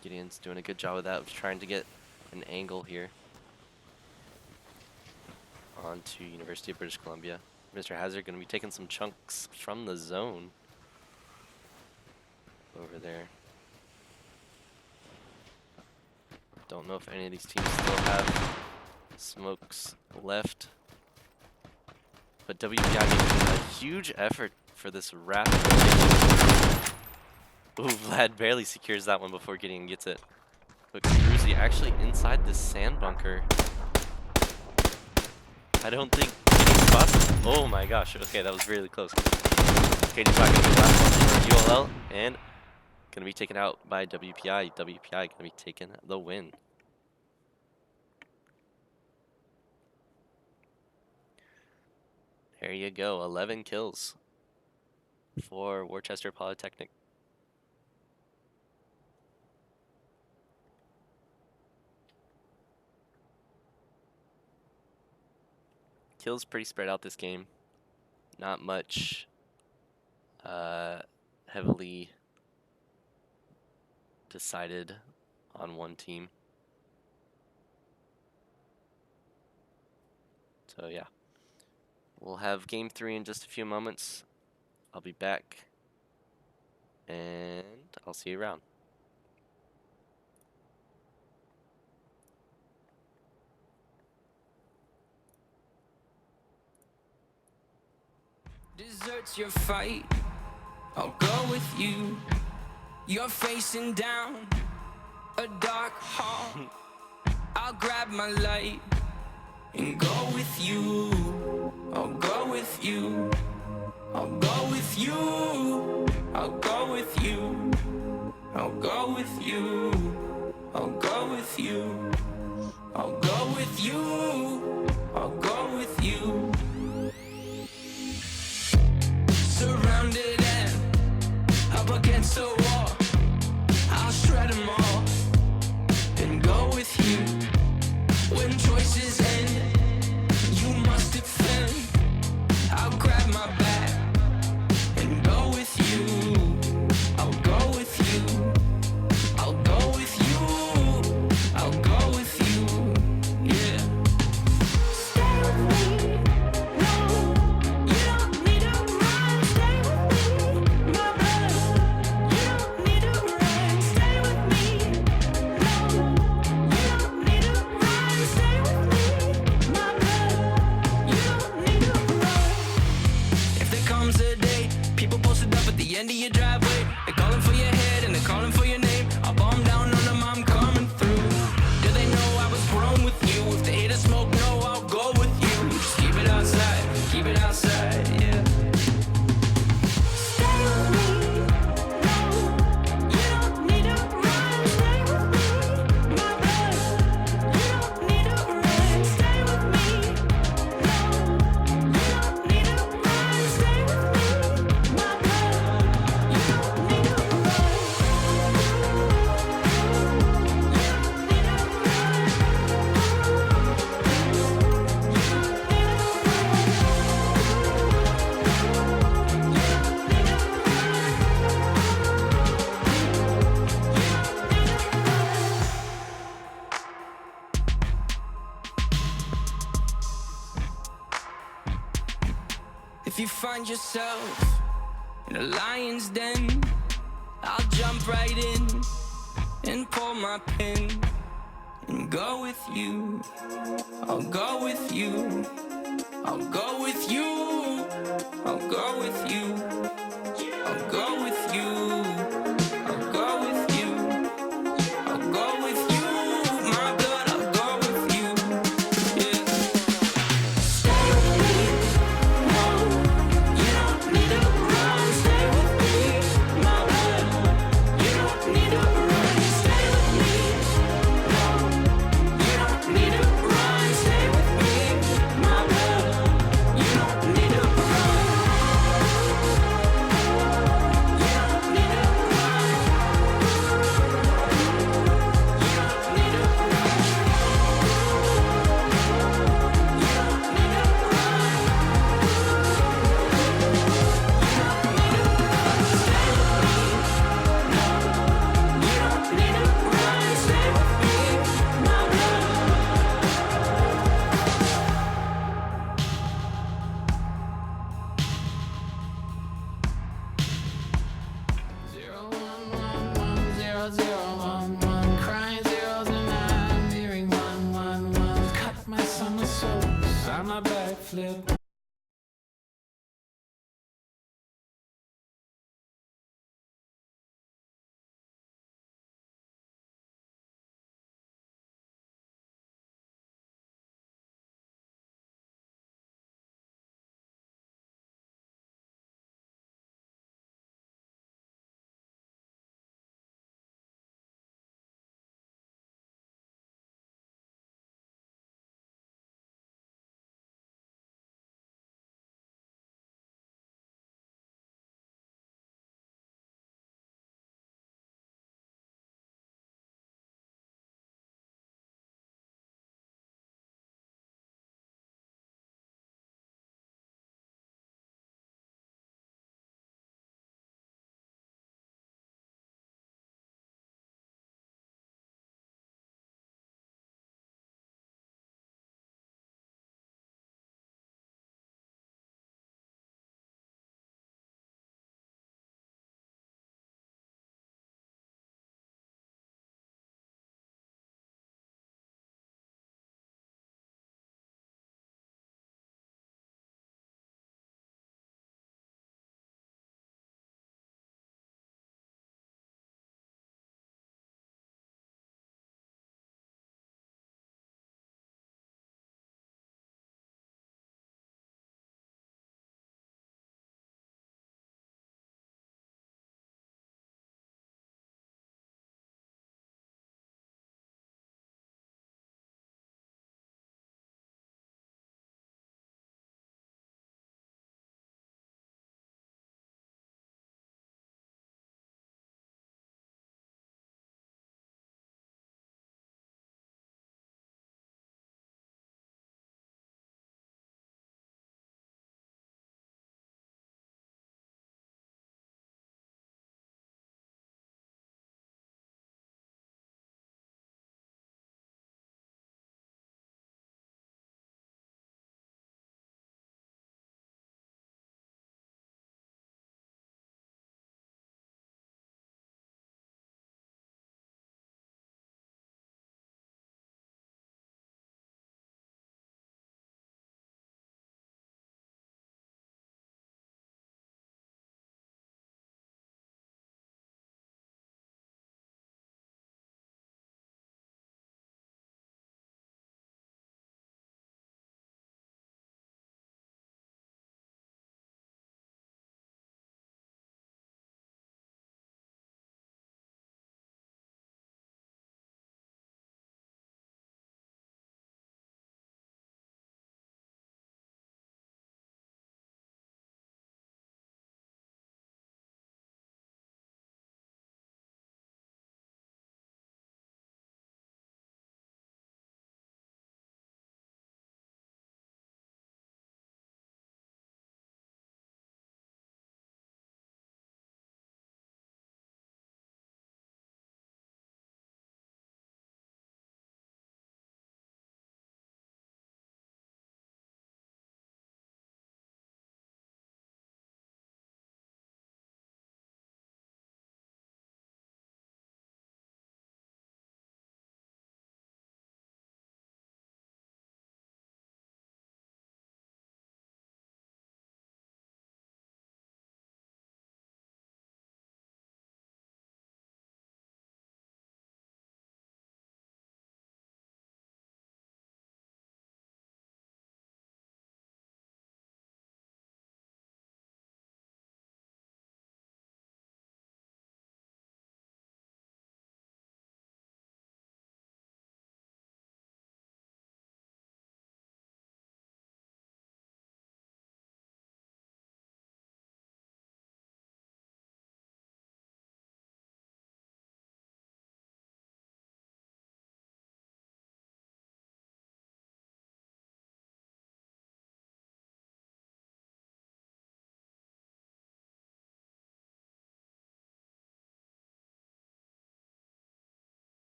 Gideon's doing a good job of that, of trying to get an angle here onto University of British Columbia. Mr. Hazard going to be taking some chunks from the zone over there. Don't know if any of these teams still have smokes left. But WPI making a huge effort for this rapid rotation. Ooh, Vlad barely secures that one before Gideon gets it. But Cruzy actually inside the sand bunker. I don't think Gideon spots him. Oh my gosh, okay, that was really close. Katie's not going to be the last one for ULL, and going to be taken out by WPI. WPI going to be taking the win. There you go, 11 kills for Worcester Polytechnic. Kills pretty spread out this game. Not much heavily decided on one team. So yeah, we'll have game 3 in just a few moments. I'll be back and I'll see you around. Deserts your fight, I'll go with you. You're facing down a dark hall. I'll grab my light and go with you. I'll go with you. I'll go with you. I'll go with you. I'll go with you. I'll go with you. I'll go with you. I'll go with you. Surrounded and up against the wall, I'll shred them all and go with you. When choices end, you must defend. I'll grab my back and go with you. I'll go with you. I'll go with you. I'll go with you. Yeah. Stay with me. No, you don't need to run. Stay with me, my brother. You don't need to run. Stay with me. No, you don't need to run. Stay with me, my brother. You don't need to run. If there comes a day, people posted up at the end of your driveway. They're calling for your head and they're calling for your name. I'll bomb down on them, I'm coming through. Do they know I was grown with you? If they hate a smoke, no, I'll go with you. Just keep it outside, yeah. Stay with me, no, you don't need to run. Stay with me, my brother. You don't need to run. Stay with me, no, you don't need to run. Stay with me, my brother. You don't need to If you find yourself in a lion's den, I'll jump right in and pull my pin and go with you. I'll go with you. I'll go with you. I'll go with you. I'll go with you. I'll go with you. I'll go with you. My blood, I'll go with you. Yeah. Stay with me. No, you don't need to run. Stay with me. My blood, you don't need to run. Stay with me. No, you don't need to run. Stay with me. My blood,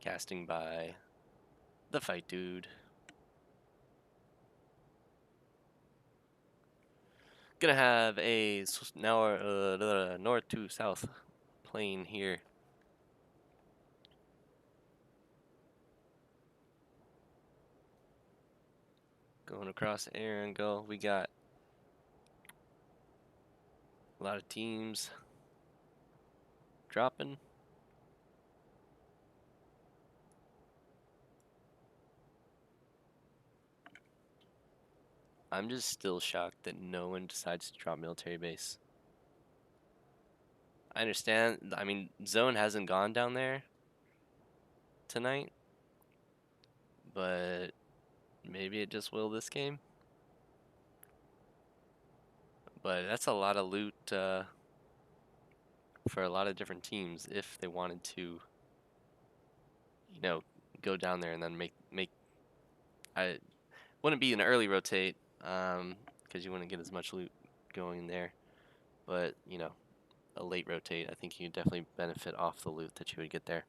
Casting by the Fight Dude. Gonna have a now north to south plane here. Going across air and go. We got a lot of teams dropping. I'm just still shocked that no one decides to drop military base. I understand. I mean, zone hasn't gone down there tonight, but maybe it just will this game. But that's a lot of loot for a lot of different teams if they wanted to, you know, go down there and then make. I wouldn't be an early rotate, because you wouldn't get as much loot going there. But you know, a late rotate, I think you definitely benefit off the loot that you would get there.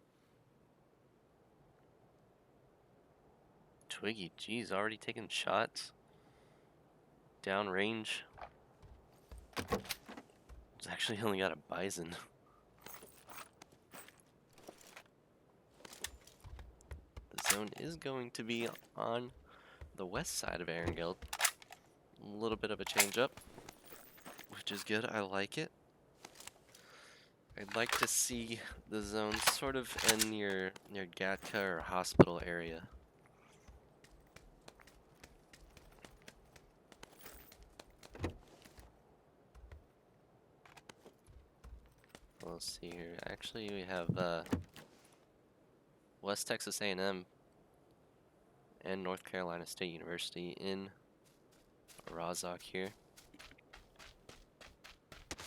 Twiggy, geez, already taking shots. Downrange. It's actually only got a bison. The zone is going to be on the west side of Erangel. A little bit of a change up, which is good. I like it. I'd like to see the zone sort of in your Gatka or hospital area. Let's see here. Actually, we have West Texas A&M and North Carolina State University in Rozok here.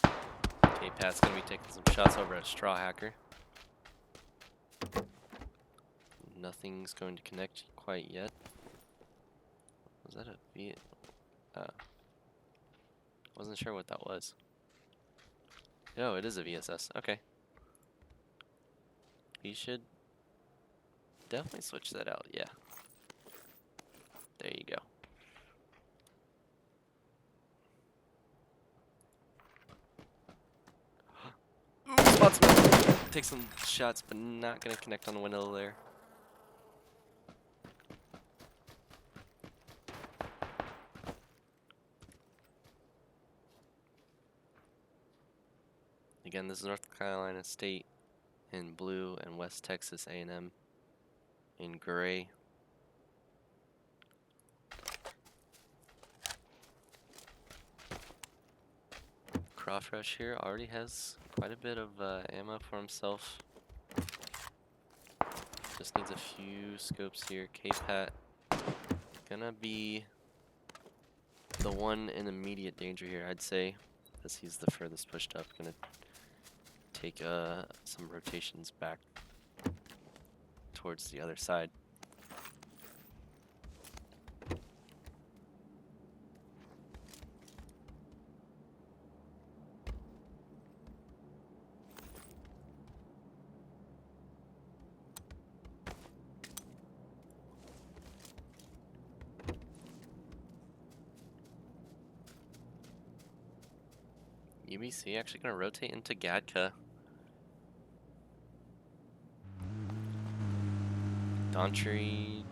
K-Pat's going to be taking some shots over at Straw Hacker. Nothing's going to connect quite yet. Was that a V? Wasn't sure what that was. Oh, it is a VSS. Okay. We should definitely switch that out. Yeah. There you go. Ooh, spots. Take some shots, but not gonna connect on the window there. Again, this is North Carolina State in blue and West Texas A&M in gray. Croft Rush here already has quite a bit of ammo for himself. Just needs a few scopes here. K-Pat gonna be the one in immediate danger here, I'd say, as he's the furthest pushed up. Gonna take some rotations back towards the other side. UBC actually gonna rotate into Gatka. Dawntree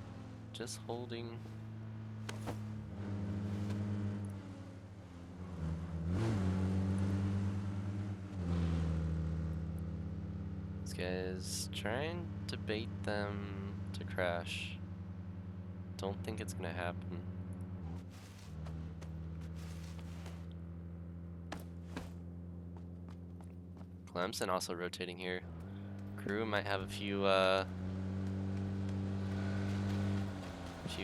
just holding. This guy's trying to bait them to crash. Don't think it's gonna happen. Clemson also rotating here. Crew might have a few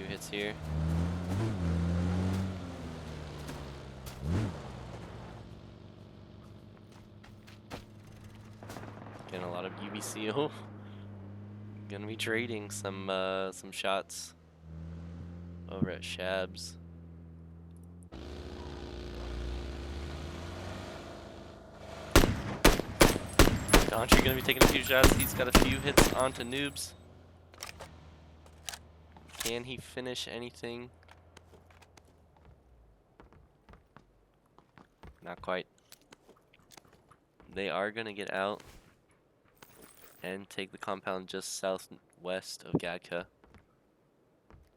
hits here. Getting a lot of UBCO. Gonna be trading some shots over at Shabs. Dawntree gonna be taking a few shots. He's got a few hits onto Noobs. Can he finish anything? Not quite. They are going to get out and take the compound just southwest of Gatka.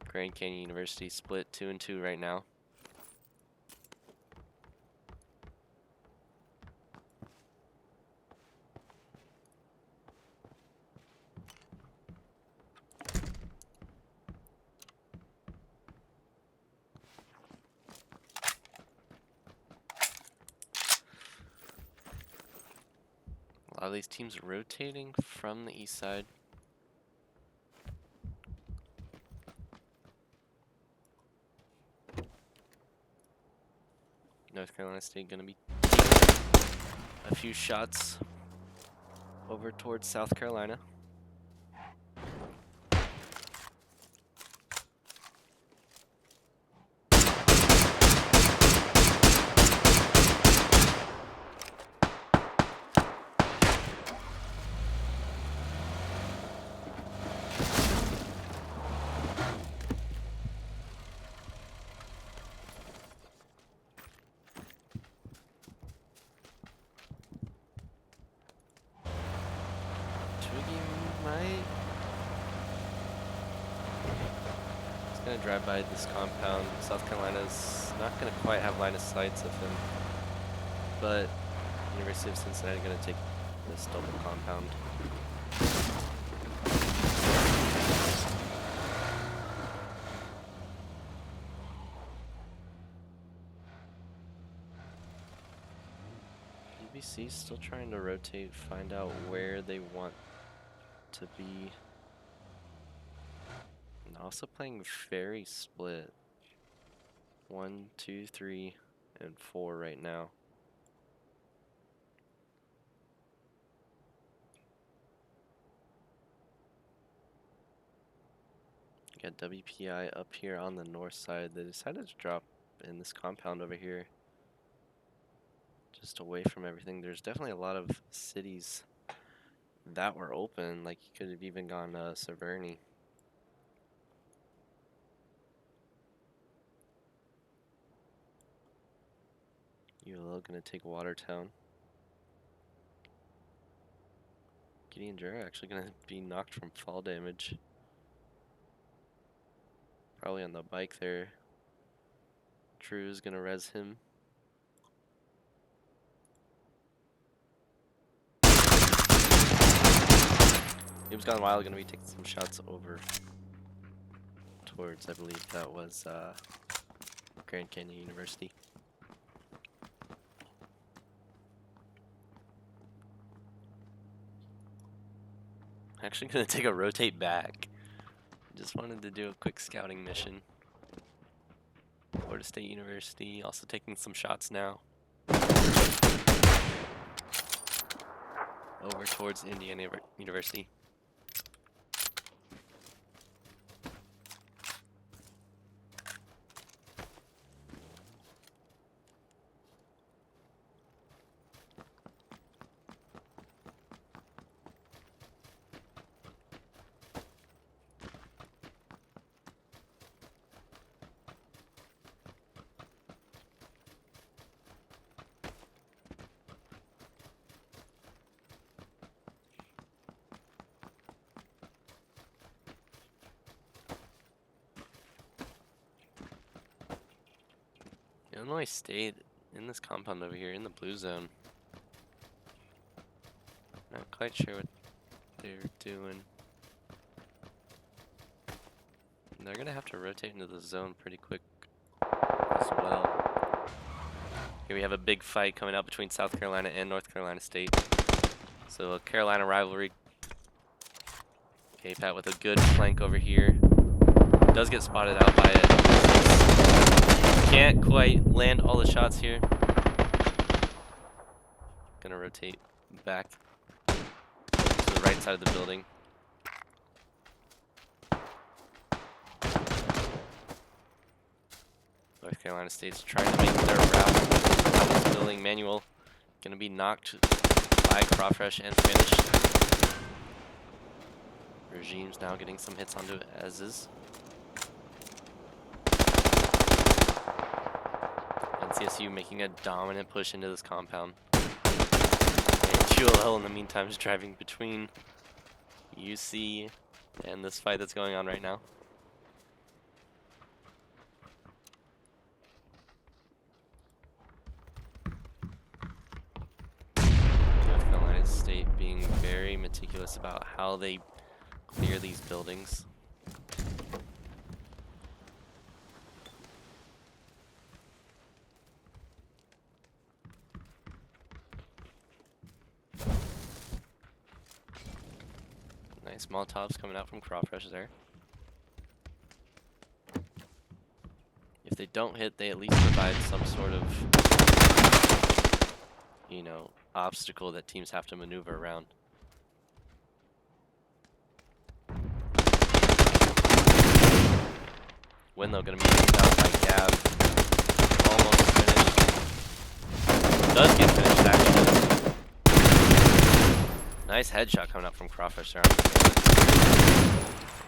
Grand Canyon University split 2-2 right now. A lot of these teams are rotating from the east side. North Carolina State going to be taking a few shots over towards South Carolina. Gonna drive by this compound. South Carolina's not gonna quite have line of sights of him, but University of Cincinnati gonna take this double compound. UBC's still trying to rotate, find out where they want to be. Also playing very split. 1, 2, 3, and 4 right now. You got WPI up here on the north side. They decided to drop in this compound over here, just away from everything. There's definitely a lot of cities that were open. Like you could have even gone Severny. ULL gonna take Watertown. Gideon Jura actually gonna be knocked from fall damage. Probably on the bike there. Drew's gonna res him. He was gone wild, gonna be taking some shots over towards, I believe that was Grand Canyon University. Actually gonna take a rotate back. Just wanted to do a quick scouting mission. Florida State University also taking some shots now. Over towards Indiana University. Illinois State in this compound over here in the blue zone. Not quite sure what they're doing. And they're gonna have to rotate into the zone pretty quick as well. Here we have a big fight coming out between South Carolina and North Carolina State. So a Carolina rivalry. K-Pat with a good flank over here. Does get spotted out by it. Can't quite land all the shots here. Gonna rotate back to the right side of the building. North Carolina State's trying to make their route out of this building. Manuel gonna be knocked by Crawfresh and finished. Regime's now getting some hits onto it, as is. NCSU making a dominant push into this compound. And GLL in the meantime is driving between UC and this fight that's going on right now. North Carolina State being very meticulous about how they clear these buildings. Nice Molotovs coming out from Crawfresh there. If they don't hit, they at least provide some sort of, you know, obstacle that teams have to maneuver around. Win though, gonna be taken out by Gav. Almost finished. Does get finished actually. Nice headshot coming up from Crawfish there.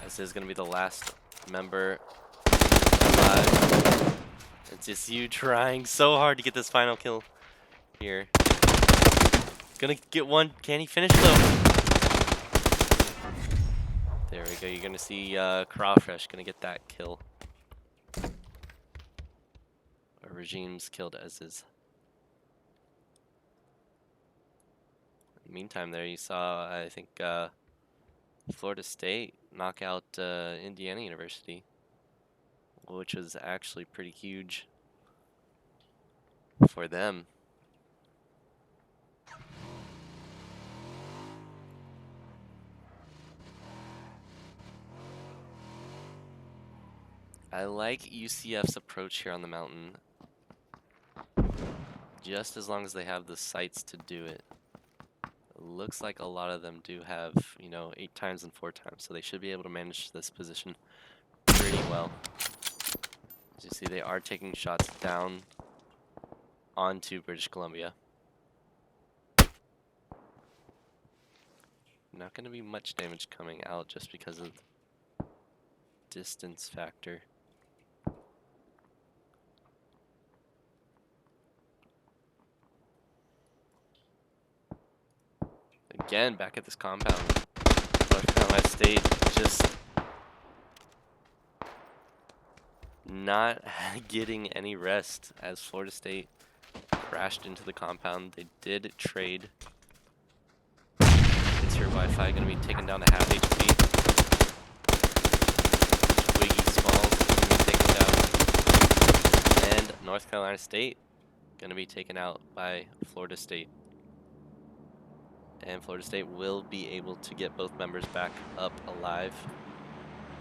This is gonna be the last member alive. It's just you trying so hard to get this final kill here. Gonna get one. Can he finish though? There we go. You're gonna see Crawfish gonna get that kill. Regime's killed as is. In the meantime, there you saw, I think, Florida State knock out Indiana University, which was actually pretty huge for them. I like UCF's approach here on the mountain, just as long as they have the sights to do it. It looks like a lot of them do have, you know, 8 times and 4 times, so they should be able to manage this position pretty well. As you see, they are taking shots down onto British Columbia. Not going to be much damage coming out just because of distance factor. Again, back at this compound. North Carolina State just not getting any rest as Florida State crashed into the compound. They did trade. It's your Wi-Fi going to be taken down to half HP. Twiggy Smalls going to be taken down. And North Carolina State going to be taken out by Florida State. And Florida State will be able to get both members back up alive.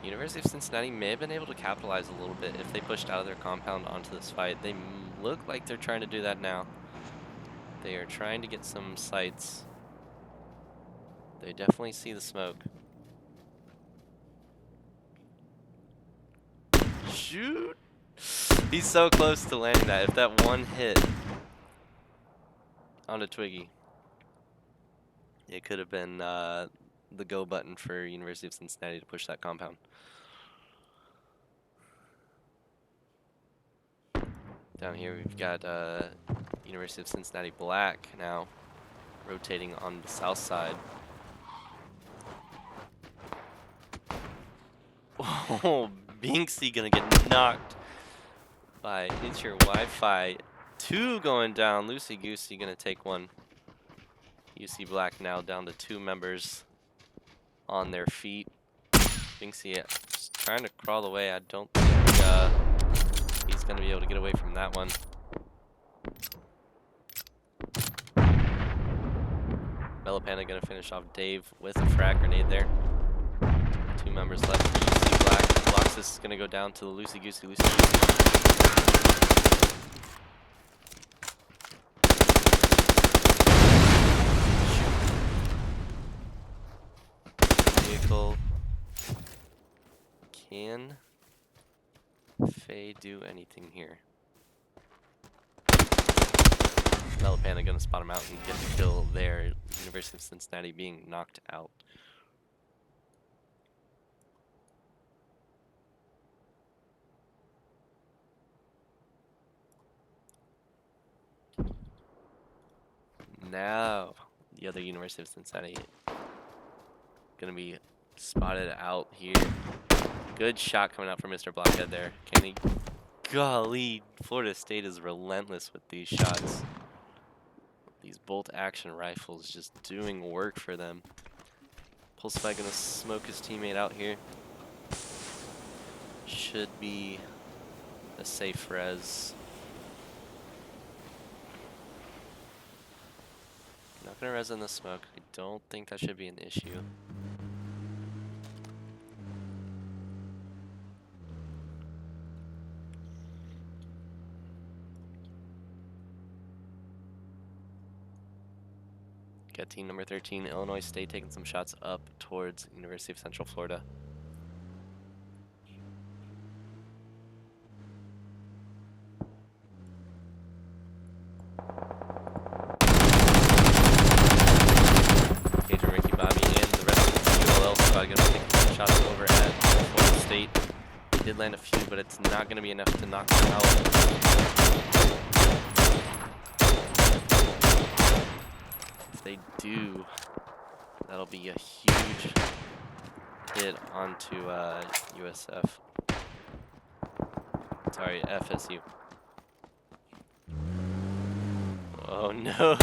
University of Cincinnati may have been able to capitalize a little bit if they pushed out of their compound onto this fight. They look like they're trying to do that now. They are trying to get some sights. They definitely see the smoke. Shoot! He's so close to landing that. If that one hit onto Twiggy, it could have been the go button for University of Cincinnati to push that compound. Down here we've got University of Cincinnati Black now rotating on the south side. Oh, Binksy gonna get knocked by It's Your Wi-Fi. 2 going down. Loosey Goosey gonna take one. UC Black now down to 2 members on their feet. Binksy just trying to crawl away. I don't think he's going to be able to get away from that one. Mellopanda going to finish off Dave with a frag grenade there. 2 members left. UC Black. Loxus is going to go down to the Loosey Goosey. Vehicle. Can Faye do anything here? Mellopanda gonna spot him out and get the kill there. University of Cincinnati being knocked out. Now, the other University of Cincinnati gonna be spotted out here. Good shot coming out from Mr. Blockhead there. Can he? Golly, Florida State is relentless with these shots. These bolt action rifles just doing work for them. Pulsefy gonna smoke his teammate out here. Should be a safe res. Not gonna res in the smoke. I don't think that should be an issue. Got team number 13, Illinois State, taking some shots up towards University of Central Florida. Cajun, Ricky, Bobby, and the rest of the GLL squad going to take some shots over at Florida State. They did land a few, but it's not going to be enough to knock them out. If they do, that'll be a huge hit onto USF. Sorry, FSU. Oh no!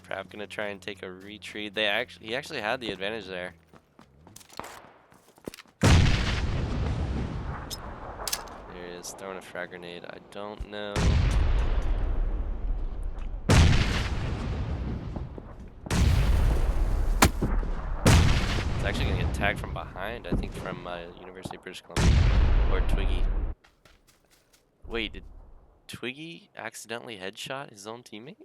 Prap gonna try and take a retreat. He actually had the advantage there. There he is, throwing a frag grenade. I don't know. It's actually gonna get tagged from behind, I think from University of British Columbia. Or Twiggy. Wait, did Twiggy accidentally headshot his own teammate?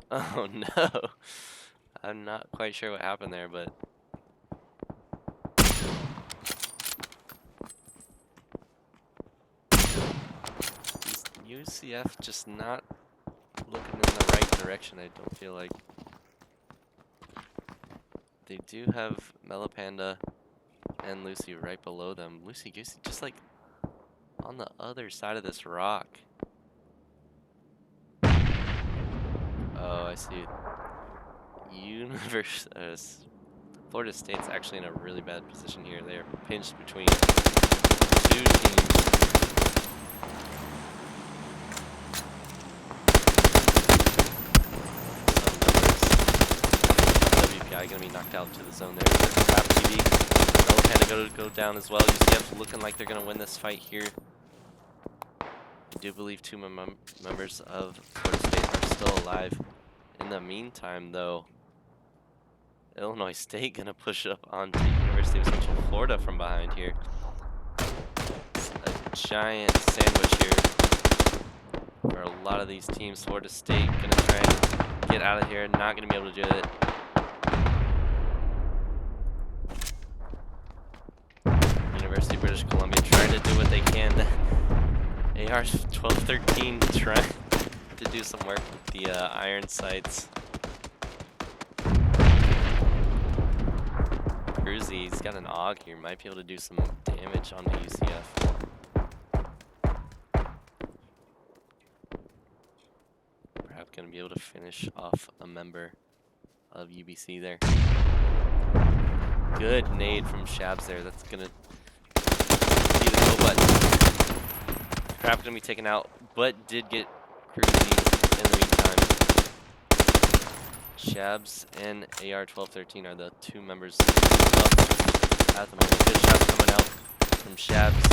Oh no. I'm not quite sure what happened there, but UCF just not looking in the right direction, I don't feel like. They do have Melopanda and Lucy right below them. Lucy Goosey just like on the other side of this rock. Oh, I see. Florida State's actually in a really bad position here. They are pinched between two teams. WPI gonna be knocked out into the zone there. Trap TV. Melopanda go down as well. UCF looking like they're gonna win this fight here. I do believe two members of Florida State are still alive. In the meantime, though, Illinois State gonna push up onto University of Central Florida from behind here. It's a giant sandwich here for a lot of these teams. Florida State gonna try and get out of here, not gonna be able to do it. University of British Columbia trying to do what they can. AR 1213 trying to do some work with the iron sights. Cruzy's got an AUG here, might be able to do some damage on the UCF. Perhaps gonna be able to finish off a member of UBC there. Good nade from Shabs there. That's gonna be the go button. Perhaps gonna be taken out, but did get Cruzy in the meantime. Shabs and AR 1213 are the two members up at the moment. Good shots coming out from Shabs.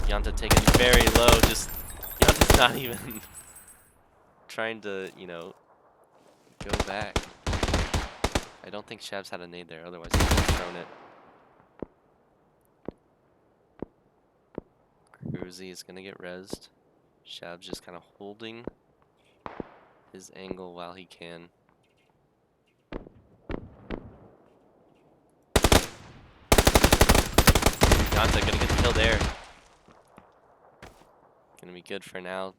Yanta taken very low. Just Yanta's not even trying to, you know, go back. I don't think Shabs had a nade there, otherwise he would have thrown it. Cruzy is gonna get rezzed. Shabs just kind of holding his angle while he can. Yanta gonna get the kill there. Gonna be good for now.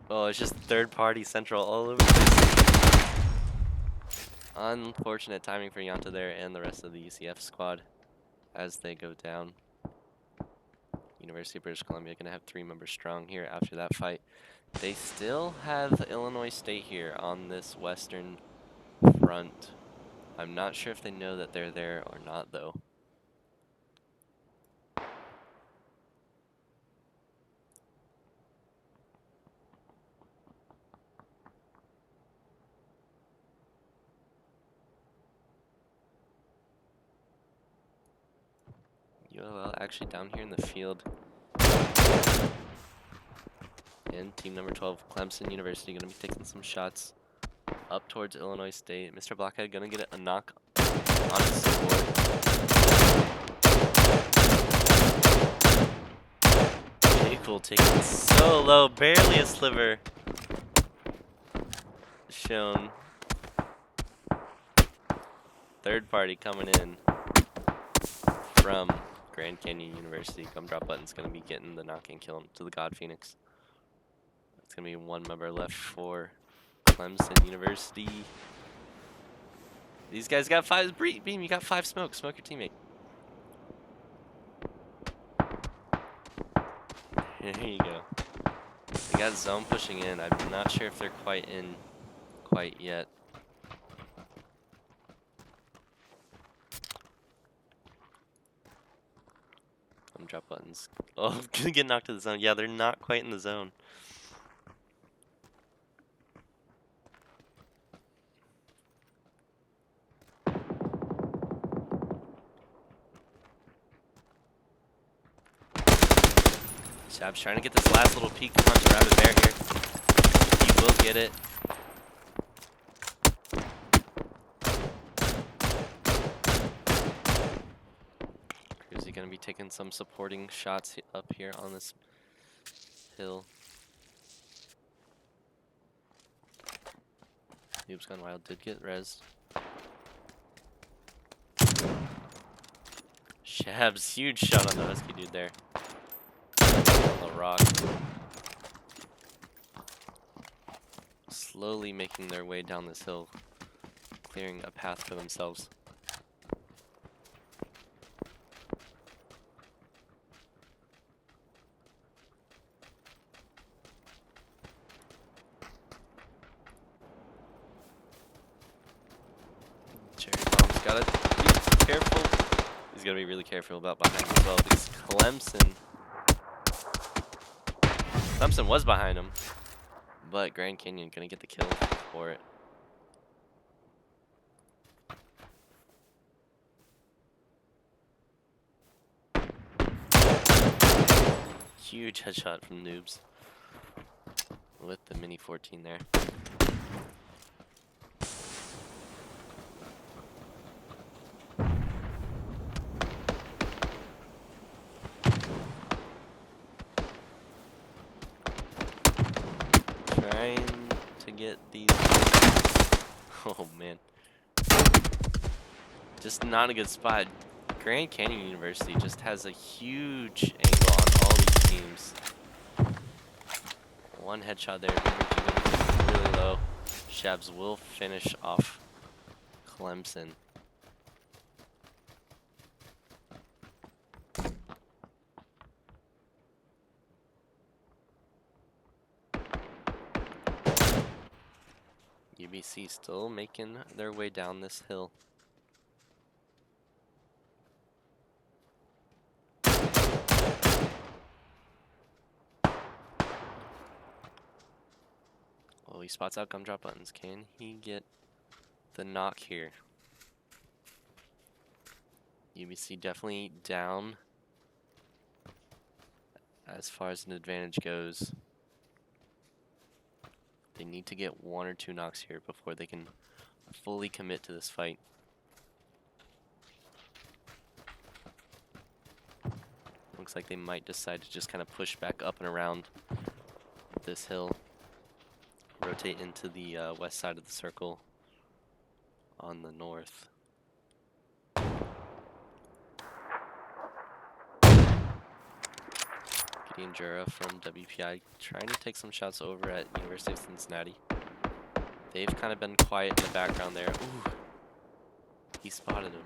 Oh, it's just third-party Central all over the place. Unfortunate timing for Yanta there and the rest of the UCF squad as they go down. University of British Columbia going to have 3 members strong here after that fight. They still have Illinois State here on this western front. I'm not sure if they know that they're there or not, though. ULL actually down here in the field. And team number 12, Clemson University, going to be taking some shots up towards Illinois State. Mr. Blockhead going to get a knock on his board. J. Cool taking it so low, barely a sliver shown. Third party coming in from Grand Canyon University. Gumdrop Button's going to be getting the knock and kill to the God Phoenix. It's going to be 1 member left for Clemson University. These guys got 5. Beam, you got 5 smoke. Smoke your teammate. There you go. They got zone pushing in. I'm not sure if they're quite in quite yet. Drop buttons. Oh, gonna get knocked to the zone. Yeah, they're not quite in the zone. Shab's trying to get this last little peek punch rabbit bear here. He will get it. Cruzy gonna be taking some supporting shots up here on this hill. Noob's Gone Wild did get rezzed. Shab's huge shot on the husky dude there. On the rock. Slowly making their way down this hill, clearing a path for themselves. Cherry Bomb's gotta be careful. He's gotta be really careful about behind as well because Clemson was behind him, but Grand Canyon gonna get the kill for it. Huge headshot from Noobs with the Mini 14 there. Trying to get these. Oh man. Just not a good spot. Grand Canyon University just has a huge angle on all these teams. One headshot there, really low. Shabs will finish off Clemson. UBC still making their way down this hill. Oh, he spots out Gumdrop Buttons. Can he get the knock here? UBC definitely down as far as an advantage goes. They need to get 1 or 2 knocks here before they can fully commit to this fight. Looks like they might decide to just kind of push back up and around this hill. Rotate into the west side of the circle on the north. Gideon Jura from WPI trying to take some shots over at University of Cincinnati. They've kind of been quiet in the background there. Ooh, he spotted him.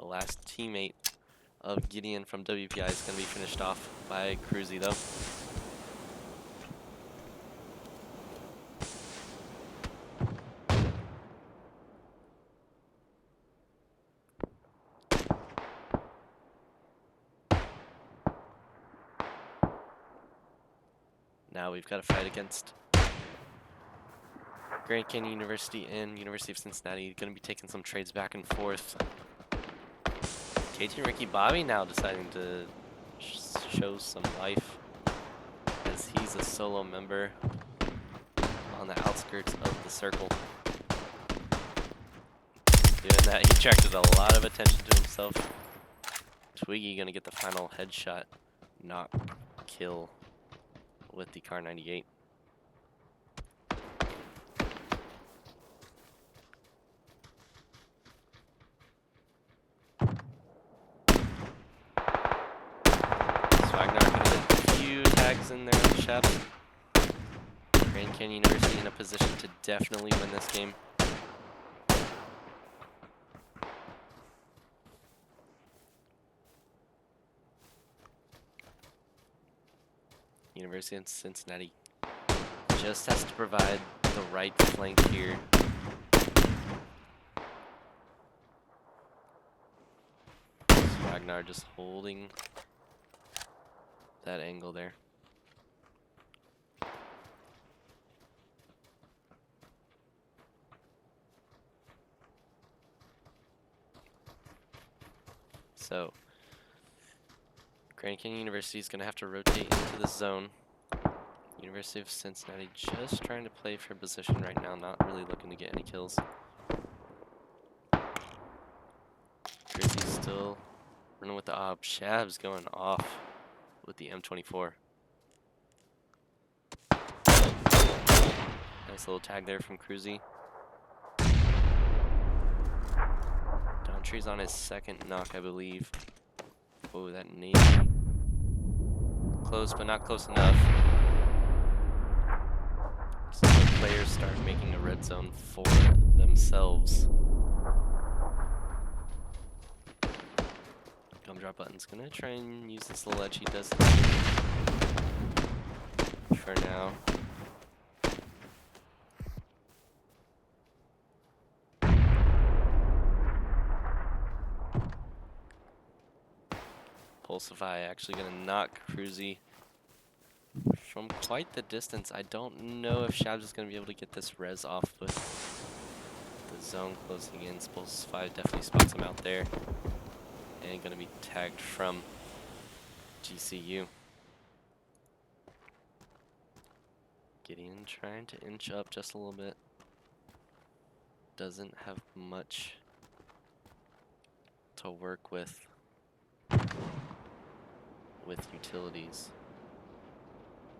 The last teammate of Gideon from WPI is going to be finished off by Cruzy, though. Now we've got to fight against Grand Canyon University and University of Cincinnati. Going to be taking some trades back and forth. KT and Ricky Bobby now deciding to show some life as he's a solo member on the outskirts of the circle. Doing that, he attracted a lot of attention to himself. Twiggy gonna get the final headshot, knock, kill with the Car 98. Swagnar gonna get a few tags in there on the shaft. Grand Canyon University in a position to definitely win this game. University of Cincinnati just has to provide the right flank here. Swagnar just holding that angle there. So, Grand Canyon University is going to have to rotate into the zone. University of Cincinnati just trying to play for position right now, not really looking to get any kills. Grizzly's still running with the op. Shab's going off with the M24. Nice little tag there from Cruzy. Downtree's on his second knock, I believe. Oh, that nade. Close, but not close enough. So the players start making a red zone for themselves. Gumdrop button's gonna try and use this little edge he does for now. Pulsify actually gonna knock Cruzy from quite the distance. I don't know if Shabs is gonna be able to get this res off with the zone closing in. Pulsify definitely spots him out there. And gonna be tagged from GCU. Gideon trying to inch up just a little bit. Doesn't have much to work with utilities.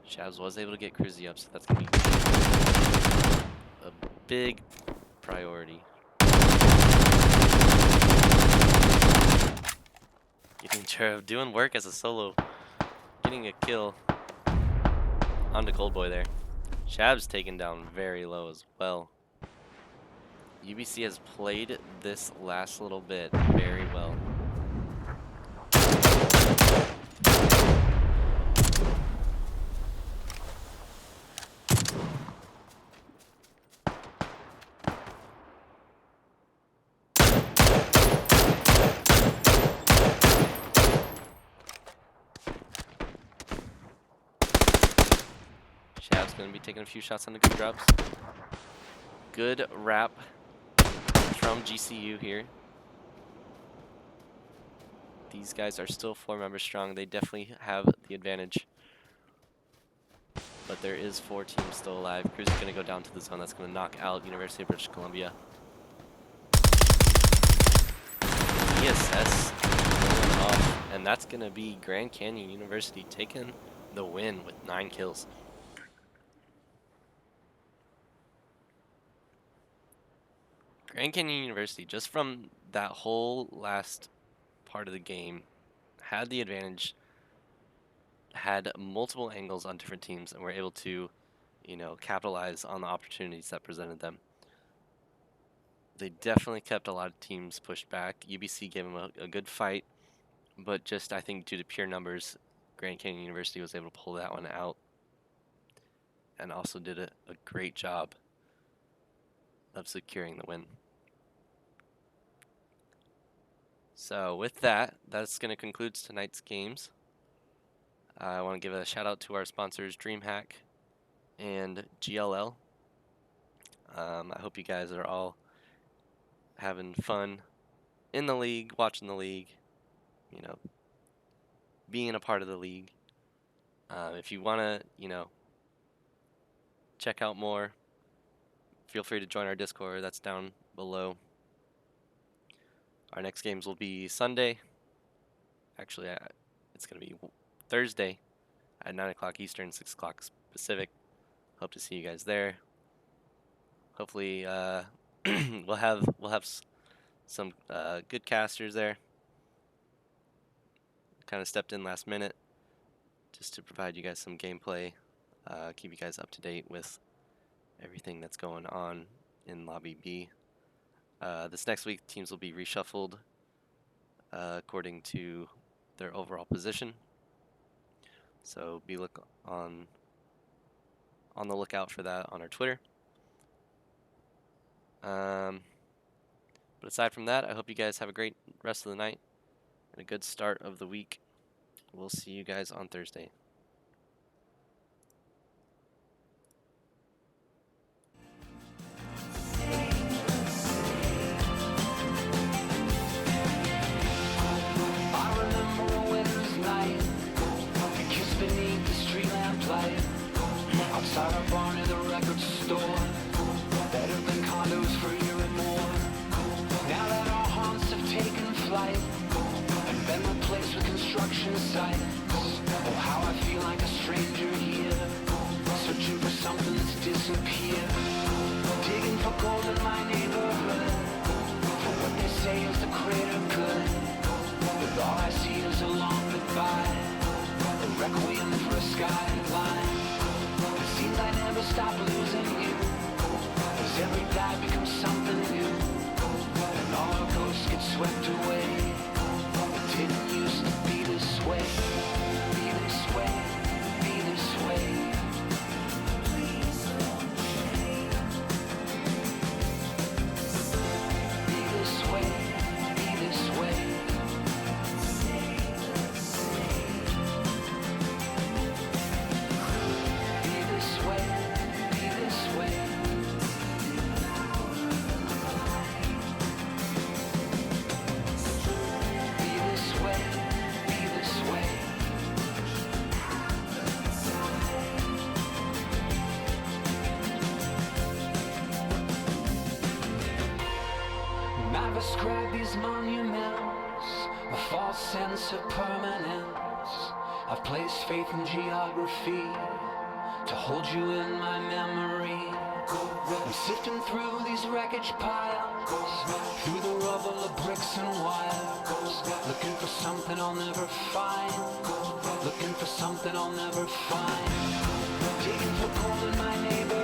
Shabs was able to get Cruzy up, so that's gonna be a big priority. Getting Cherub doing work as a solo, getting a kill onto Cold Boy there. Shab's taken down very low as well. UBC has played this last little bit very well. Shab's going to be taking a few shots on the good drops. Good wrap from GCU here. These guys are still 4 members strong. They definitely have the advantage. But there is 4 teams still alive. Cruz is going to go down to the zone. That's going to knock out University of British Columbia. ESS going off. And that's going to be Grand Canyon University taking the win with 9 kills. Grand Canyon University, just from that whole last part of the game, had the advantage, had multiple angles on different teams, and were able to, you know, capitalize on the opportunities that presented them. They definitely kept a lot of teams pushed back. UBC gave them a good fight, but just I think due to pure numbers, Grand Canyon University was able to pull that one out and also did a great job of securing the win. So with that, that's going to conclude tonight's games. I want to give a shout out to our sponsors, DreamHack and GLL. I hope you guys are all having fun in the league, watching the league, you know, being a part of the league. If you want to, check out more, feel free to join our Discord. That's down below. Our next games will be Sunday. Actually, it's going to be Thursday at 9 o'clock Eastern, 6 o'clock Pacific. Hope to see you guys there. Hopefully, we'll have some good casters there. Kind of stepped in last minute just to provide you guys some gameplay, keep you guys up to date with everything that's going on in Lobby B. This next week, teams will be reshuffled according to their overall position. So be on the lookout for that on our Twitter. But aside from that, I hope you guys have a great rest of the night and a good start of the week. We'll see you guys on Thursday. Outside our barn in the record store, better than condos for you and more. Now that our haunts have taken flight and been replaced with construction sites, oh how I feel like a stranger here, searching for something that's disappeared. Digging for gold in my neighborhood, for what they say is the greater good, but all I see is a long goodbye, a requiem for a skyline. Seems I never stop losing you, as every dive becomes something new, and all our ghosts get swept away. It didn't used to be this way, be this way, be this way. Please don't change. Be this way, be this way. I've ascribed these monuments a false sense of permanence. I've placed faith in geography to hold you in my memory. I'm sifting through these wreckage piles, through the rubble of bricks and wires, looking for something I'll never find, looking for something I'll never find. Digging for gold in my neighborhood.